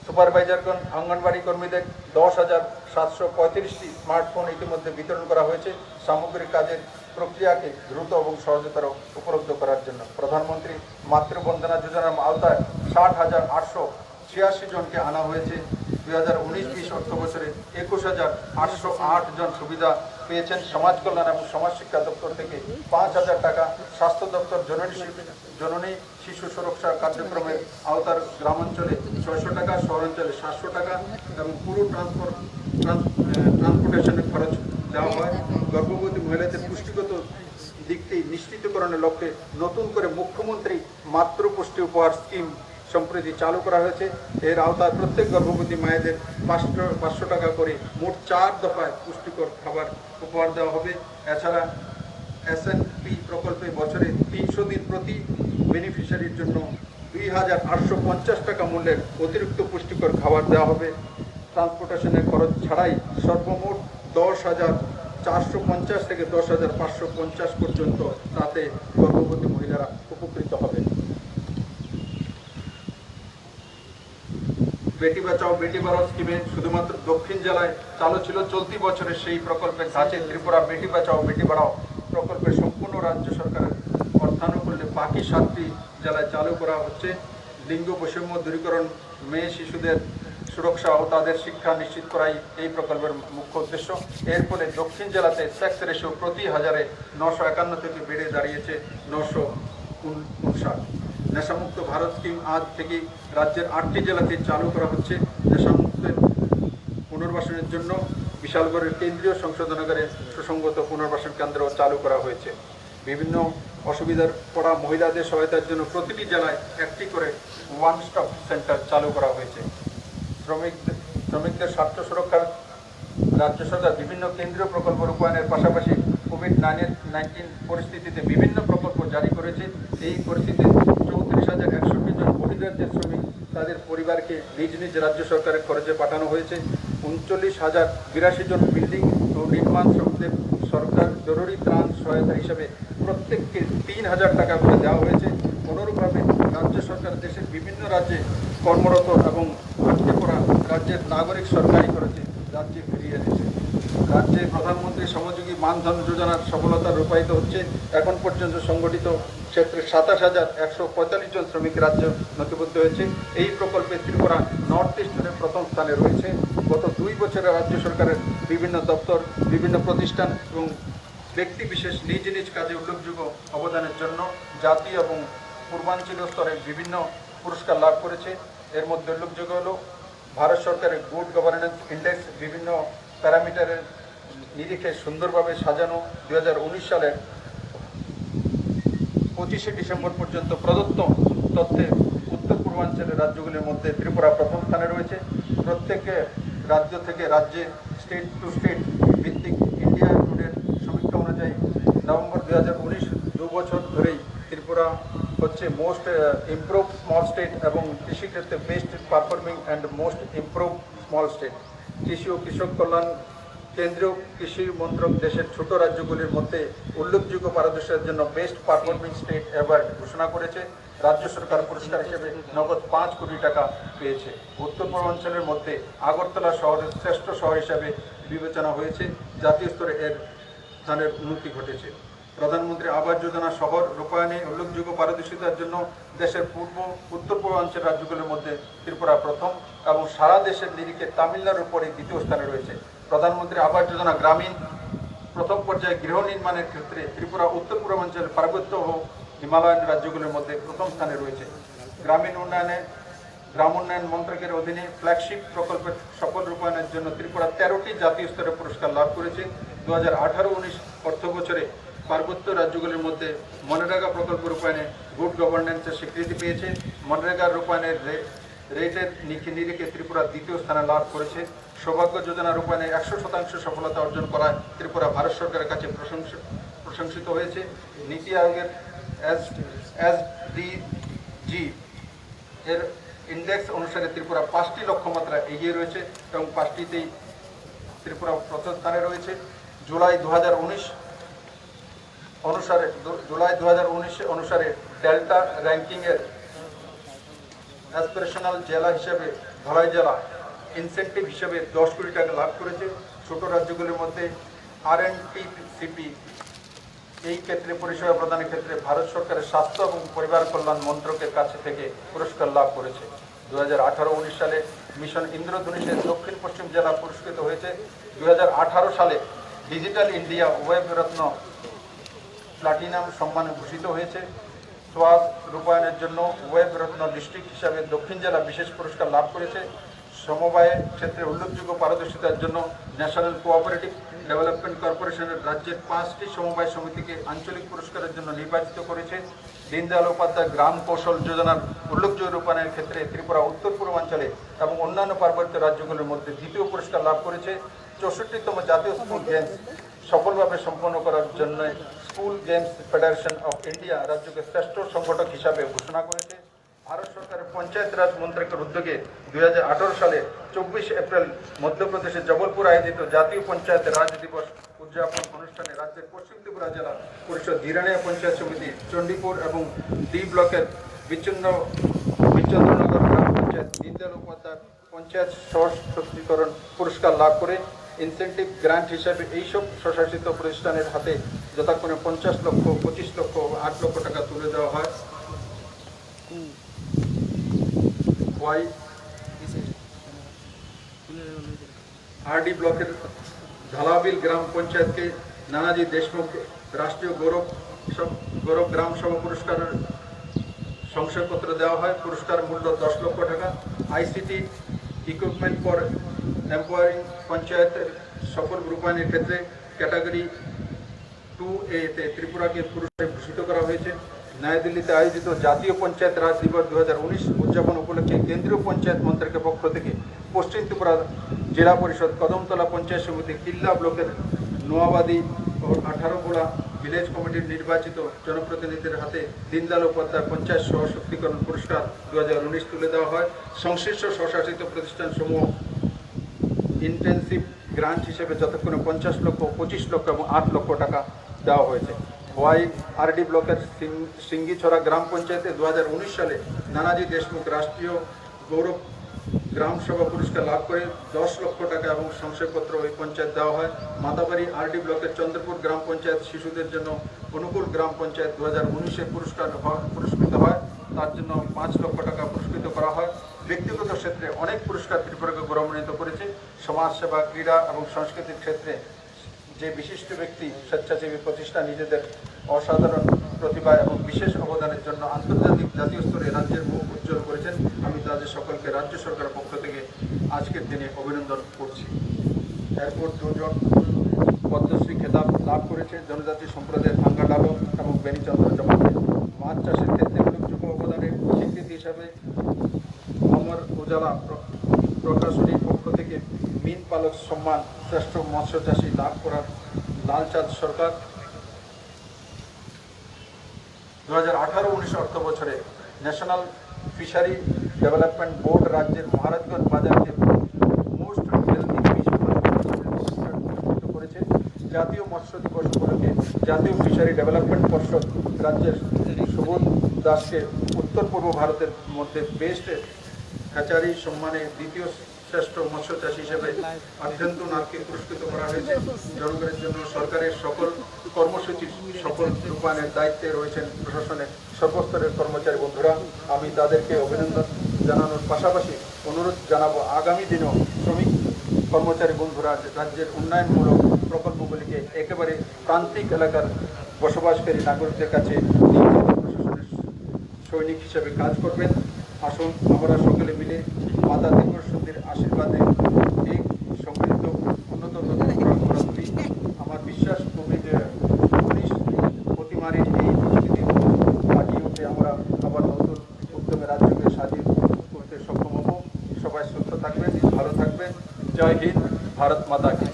সুপারভাইজারগণ অঙ্গনবাড়ি কর্মীদের 10,735টি স্মার্টফোন ইতিমধ্যে বিতরণ করা হয়েছে সামগ্রিক কাজের প্রক্রিয়াকে দ্রুত এবং সহজতর উপলব্ধ করার জন্য। প্রধানমন্ত্রী মাতৃবন্দনা যোজনার আওতায় 60,886 জনকে আনা হয়েছে। 2019-20 অর্থ বছরে 21,808 জন সুবিধা পেয়েছেন। সমাজ কল্যাণ এবং সমাজ শিক্ষা দপ্তর থেকে 5,000 টাকা, স্বাস্থ্য দপ্তর জননী শিশু সুরক্ষা কার্যক্রমের আওতার গ্রামাঞ্চলে 600 টাকা, শহরাঞ্চলে 700 টাকা এবং পুরো ট্রান্সপোর্টেশনের খরচ দেওয়া হয়। গর্ভবতী মহিলাদের পুষ্টিগত দিকটি নিশ্চিতকরণের লক্ষ্যে নতুন করে মুখ্যমন্ত্রী মাতৃপুষ্টি উপহার স্কিম সম্প্রতি চালু করা হয়েছে। এর আওতায় প্রত্যেক গর্ভবতী মায়েদের 500 টাকা করে মোট 4 দফায় পুষ্টিকর খাবার উপহার দেওয়া হবে। এছাড়া SNP প্রকল্পে বছরে 300 দিন প্রতি বেনিফিশিয়ারির জন্য 2,850 টাকা মূল্যের অতিরিক্ত পুষ্টিকর খাবার দেওয়া হবে। ট্রান্সপোর্টেশনের খরচ ছাড়াই সর্বমোট 10,450 থেকে 10,550 পর্যন্ত তাতে গর্ভবতী মহিলারা উপকৃত হবে। বেটি বাঁচাও বেটি পড়াও স্কিমে শুধুমাত্র দক্ষিণ জেলায় চালু ছিল চলতি বছরে সেই প্রকল্পের ধাঁচে ত্রিপুরা বেটি বাঁচাও বেটি পড়াও প্রকল্পের সম্পূর্ণ রাজ্য সরকারের অর্থানুকূল্যে বাকি 7টি জেলায় চালু করা হচ্ছে। লিঙ্গ বৈষম্য দূরীকরণ, মেয়ে শিশুদের সুরক্ষা ও তাদের শিক্ষা নিশ্চিত করাই এই প্রকল্পের মুখ্য উদ্দেশ্য। এর ফলে দক্ষিণ জেলাতে সেক্স রেশিও প্রতি হাজারে 951 থেকে বেড়ে দাঁড়িয়েছে 959। নেশামুক্ত ভারত স্কিম আজ থেকে রাজ্যের 8টি জেলাতে চালু করা হচ্ছে। নেশামুক্তের পুনর্বাসনের জন্য বিশালগড়ের কেন্দ্রীয় সংশোধনাগারে সুসংগত পুনর্বাসন কেন্দ্র চালু করা হয়েছে। বিভিন্ন অসুবিধার পড়া মহিলাদের সহায়তার জন্য প্রতিটি জেলায় একটি করে ওয়ান স্টপ সেন্টার চালু করা হয়েছে। শ্রমিকদের স্বার্থ সুরক্ষার রাজ্য সরকার বিভিন্ন কেন্দ্রীয় প্রকল্প রূপায়ণের পাশাপাশি কোভিড-19 পরিস্থিতিতে বিভিন্ন প্রকল্প জারি করেছে। এই পরিস্থিতিতে 34,160 জন বহিরাজ্যের শ্রমিক তাদের পরিবারকে নিজ নিজ রাজ্য সরকারের খরচে পাঠানো হয়েছে। 39,082 জন বিল্ডিং ও নির্মাণ শ্রমিকদের সরকার জরুরি ত্রাণ সহায়তা হিসেবে প্রত্যেককে 3,000 টাকা করে দেওয়া হয়েছে। অনুরূপভাবে রাজ্য সরকার দেশের বিভিন্ন রাজ্যে কর্মরত এবং আটকে পড়া রাজ্যের নাগরিক সরকারি খরচে রাজ্যে ফিরিয়ে এনেছে। রাজ্যে প্রধানমন্ত্রী শ্রমযোগী মানধন যোজনার সফলতা রূপায়িত হচ্ছে। এখন পর্যন্ত সংগঠিত ক্ষেত্রে 27,145 জন শ্রমিক রাজ্য নথিবদ্ধ হয়েছে। এই প্রকল্পে ত্রিপুরা নর্থ ইস্টের প্রথম স্থানে রয়েছে। গত 2 বছরে রাজ্য সরকারের বিভিন্ন দপ্তর, বিভিন্ন প্রতিষ্ঠান এবং ব্যক্তি বিশেষ নিজ নিজ কাজে উল্লেখযোগ্য অবদানের জন্য জাতীয় এবং পূর্বাঞ্চলীয় স্তরে বিভিন্ন পুরস্কার লাভ করেছে। এর মধ্যে উল্লেখযোগ্য হল ভারত সরকারের গুড গভর্নেন্স ইন্ডেক্স বিভিন্ন প্যারামিটারের নিরিখে সুন্দরভাবে সাজানো 2019 সালের 25শে ডিসেম্বর পর্যন্ত প্রদত্ত তথ্যে উত্তর পূর্বাঞ্চলের রাজ্যগুলির মধ্যে ত্রিপুরা প্রথম স্থানে রয়েছে। প্রত্যেকে রাজ্য থেকে রাজ্যে স্টেট টু স্টেট ভিত্তিক ইন্ডিয়া টুডের সমীক্ষা অনুযায়ী নভেম্বর 2019 2 বছর ধরেই ত্রিপুরা হচ্ছে মোস্ট ইমপ্রুভ স্মল স্টেট এবং কৃষিক্ষেত্রে best performing and most improve small state. কৃষি ও কৃষক কল্যাণ কেন্দ্রীয় কৃষি মন্ত্রক দেশের ছোট রাজ্যগুলির মধ্যে উল্লেখযোগ্য পারদর্শিতার জন্য বেস্ট পারফর্মিং স্টেট অ্যাওয়ার্ড ঘোষণা করেছে। রাজ্য সরকার পুরস্কার হিসেবে নগদ 5 কোটি টাকা পেয়েছে। উত্তর পূর্বাঞ্চলের মধ্যে আগরতলা শহরের শ্রেষ্ঠ শহর হিসাবে বিবেচনা হয়েছে, জাতীয় স্তরে এর স্থানের উন্নতি ঘটেছে। প্রধানমন্ত্রী আবাস যোজনা শহর রূপায়ণে উল্লেখযোগ্য পারদর্শিতার জন্য দেশের উত্তর পূর্বাঞ্চল রাজ্যগুলির মধ্যে ত্রিপুরা প্রথম এবং সারা দেশের নিরিখে তামিলনাড়ুর পরে দ্বিতীয় স্থানে রয়েছে। প্রধানমন্ত্রী আবাস যোজনা গ্রামীণ প্রথম পর্যায়ে গৃহ নির্মাণের ক্ষেত্রে ত্রিপুরা উত্তর পূর্বাঞ্চলের পার্বত্য ও হিমালয়ান রাজ্যগুলির মধ্যে প্রথম স্থানে রয়েছে। গ্রাম উন্নয়ন মন্ত্রকের অধীনে ফ্ল্যাগশিপ প্রকল্পের সফল রূপায়ণের জন্য ত্রিপুরা 13টি জাতীয় স্তরে পুরস্কার লাভ করেছে। 2018-19 অর্থ বছরে পার্বত্য রাজ্যগুলির মধ্যে মনরেগা প্রকল্প রূপায়ণে গুড গভর্নেন্সের স্বীকৃতি পেয়েছে। মনরেগা রূপায়ণের রেটের নিরিখে ত্রিপুরা দ্বিতীয় স্থানে লাভ করেছে। সৌভাগ্য যোজনা রূপায়ণে 100% সফলতা অর্জন করায় ত্রিপুরা ভারত সরকারের কাছে প্রশংসিত হয়েছে। নীতি আয়োগের SDG এর ইন্ডেক্স অনুসারে ত্রিপুরা 5টি লক্ষ্যমাত্রা এগিয়ে রয়েছে এবং 5টিতেই ত্রিপুরা প্রথম স্থানে রয়েছে। জুলাই 2019 অনুসারে ডেল্টা র্যাঙ্কিংয়ের অ্যাসপিরেশনাল জেলা হিসেবে ধলাই জেলা ইনসেন্টিভ হিসেবে 10 কোটি টাকা লাভ করেছে। ছোট রাজ্যগুলির মধ্যে RNTCP এই ক্ষেত্রে পরিষেবা প্রদানের ক্ষেত্রে ভারত সরকারের স্বাস্থ্য এবং পরিবার কল্যাণ মন্ত্রকের কাছে থেকে পুরস্কার লাভ করেছে। 2018-19 সালে মিশন ইন্দ্রধনুষের দক্ষিণ পশ্চিম জেলা পুরস্কৃত হয়েছে। 2018 সালে ডিজিটাল ইন্ডিয়া ওয়েব রত্ন প্লাটিনাম সম্মানে ভূষিত হয়েছে। সোয়াজ রূপায়ণের জন্য ওয়েব রত্ন ডিস্ট্রিক্ট হিসাবে দক্ষিণ জেলা বিশেষ পুরস্কার লাভ করেছে। সমবায়ের ক্ষেত্রে উল্লেখযোগ্য পারদর্শিতার জন্য ন্যাশনাল কোঅপারেটিভ ডেভেলপমেন্ট কর্পোরেশনের রাজ্যের 5টি সমবায় সমিতিকে আঞ্চলিক পুরস্কারের জন্য নির্বাচিত করেছে। দীনদয়াল উপাধ্যায় গ্রাম কৌশল যোজনার উল্লেখযোগ্য রূপায়ণের ক্ষেত্রে ত্রিপুরা উত্তর পূর্বাঞ্চলে এবং অন্যান্য পার্বত্য রাজ্যগুলির মধ্যে দ্বিতীয় পুরস্কার লাভ করেছে। 64তম জাতীয় স্কুল গেমস সফলভাবে সম্পন্ন করার জন্য school games federation of India রাজ্যকে শ্রেষ্ঠ সংগঠক হিসাবে ঘোষণা করেছে। ভারত সরকারের পঞ্চায়েত রাজ মন্ত্রকের উদ্যোগে 2018 সালে 24 এপ্রিল মধ্যপ্রদেশের জবলপুর আয়োজিত জাতীয় পঞ্চায়েত রাজ দিবস উদযাপন অনুষ্ঠানে রাজ্যের পশ্চিম ত্রিপুরা জেলা পরিষদ ধীরানিয়া পঞ্চায়েত সমিতি, চণ্ডীপুর এবং ডি ব্লকের বিচ্চন্দ্রনগর গ্রাম পঞ্চায়েত দীনদয়াল উপাধ্যায় পঞ্চায়েত সশক্তিকরণ পুরস্কার লাভ করে ইনসেন্টিভ গ্রান্ট হিসাবে এইসব স্বশাসিত প্রতিষ্ঠানের হাতে যথাক্রমে 50 লক্ষ, 25 লক্ষ ও 8 লক্ষ টাকা তুলে দেওয়া হয়। RD ব্লকের ঢালাবিল গ্রাম পঞ্চায়েতকে নানাজি দেশমুখ রাষ্ট্রীয় গৌরব গ্রাম সভা পুরস্কারের শংসাপত্র দেওয়া হয়। পুরস্কার মূল্য 10 লক্ষ টাকা। ICT ইকুইপমেন্ট ফর এম্পাওয়ারিং পঞ্চায়েতের সফল রূপায়ণের ক্ষেত্রে ক্যাটাগরি 2A তে ত্রিপুরাকে পুরস্কারে ভূষিত করা হয়েছে। নয়াদিল্লিতে আয়োজিত জাতীয় পঞ্চায়েত রাজ দিবস 2019 উদযাপন উপলক্ষে কেন্দ্রীয় পঞ্চায়েত মন্ত্রকের পক্ষ থেকে পশ্চিম ত্রিপুরা জেলা পরিষদ, কদমতলা পঞ্চায়েত সমিতি, কিল্লা ব্লকের নোয়াবাদী ও 18 গোলা ভিলেজ কমিটির নির্বাচিত জনপ্রতিনিধিদের হাতে দীনদয়াল উপাধ্যায় পঞ্চায়েত সশক্তিকরণ পুরস্কার 2019 তুলে দেওয়া হয়। সংশ্লিষ্ট স্বশাসিত প্রতিষ্ঠানসমূহ ইন্টেন্সিভ গ্রান্ট হিসেবে যতক্ষণে 50 লক্ষ, 25 লক্ষ এবং 8 লক্ষ টাকা দেওয়া হয়েছে। RD ব্লকের সিঙ্গিছড়া গ্রাম পঞ্চায়েতে 2019 সালে নানাজি দেশমুখ রাষ্ট্রীয় গৌরব গ্রাম সভা পুরস্কার লাভ করে 10 লক্ষ টাকা এবং শংসাপত্র ওই পঞ্চায়েত দেওয়া হয়। মাতাবাড়ি RD ব্লকের চন্দ্রপুর গ্রাম পঞ্চায়েত শিশুদের জন্য অনুকূল গ্রাম পঞ্চায়েত 2019-এ পুরস্কৃত হয়, তার জন্য 5 লক্ষ টাকা পুরস্কৃত করা হয়। ব্যক্তিগত ক্ষেত্রে অনেক পুরস্কার ত্রিপুরাকে গৌরবান্বিত করেছে। সমাজসেবা, ক্রীড়া এবং সংস্কৃতির ক্ষেত্রে যে বিশিষ্ট ব্যক্তি, স্বেচ্ছাসেবী প্রতিষ্ঠান নিজেদের অসাধারণ প্রতিভা এবং বিশেষ অবদানের জন্য আন্তর্জাতিক জাতীয় স্তরে রাজ্যের মুখ উজ্জ্বল করেছেন, আমি তাদের সকলকে রাজ্য সরকারের পক্ষ থেকে আজকের দিনে অভিনন্দন করছি। এরপর 2 জন পদ্মশ্রী খেতাব লাভ করেছে জনজাতি সম্প্রদায়ের ভাঙ্গা ডালো এবং বেনিচন্দ্র জমাতে। মাছ চাষের ক্ষেত্রে উল্লেখযোগ্য অবদানের স্বীকৃতি হিসাবে অমর উজালা প্রকাশনীর পক্ষ থেকে মীন পালক সম্মান শ্রেষ্ঠ মৎস্য চাষী লাভ করার লালচাঁদ সরকার। 2018-19 অর্থ বছরে ন্যাশনাল ফিশারি ডেভেলপমেন্ট বোর্ড রাজ্যের মহারাজগঞ্জ বাজারকে মোস্ট হেলদি ফিশ করেছে। জাতীয় মৎস্য দিবস উপলক্ষে জাতীয় ফিশারি ডেভেলপমেন্ট পর্ষদ রাজ্যের সুবোধ দাসকে উত্তর পূর্ব ভারতের মধ্যে বেস্ট হ্যাচারি সম্মানে দ্বিতীয় শ্রেষ্ঠ মৎস্য চাষী হিসেবে আভ্যন্ত নারকে পুরস্কৃত করা হয়েছে। জনগণের জন্য সরকারের সকল কর্মসূচির সফল রূপায়ণের দায়িত্বে রয়েছেন প্রশাসনের সর্বস্তরের কর্মচারী বন্ধুরা। আমি তাদেরকে অভিনন্দন জানানোর পাশাপাশি অনুরোধ জানাবো আগামী দিনেও শ্রমিক কর্মচারী বন্ধুরা রাজ্যের উন্নয়নমূলক প্রকল্পগুলিকে একেবারে প্রান্তিক এলাকার বসবাসকারী নাগরিকদের কাছে প্রশাসনের সৈনিক হিসেবে কাজ করবেন। আসুন আমরা সকলে মিলে মাতা ত্রিপুরাসুন্দরীর আশীর্বাদে এই সমৃদ্ধ উন্নত করা তুলি। আমার বিশ্বাস কোভিড-19 প্রতিমারীর এই পরিস্থিতি কাটিয়ে উঠে আমরা আবার নতুন উদ্যমে রাজ্যকে স্বাধীন করতে সক্ষম হব। সবাই সুস্থ থাকবেন, ভালো থাকবেন। জয় হিন্দ, ভারত মাতা কি।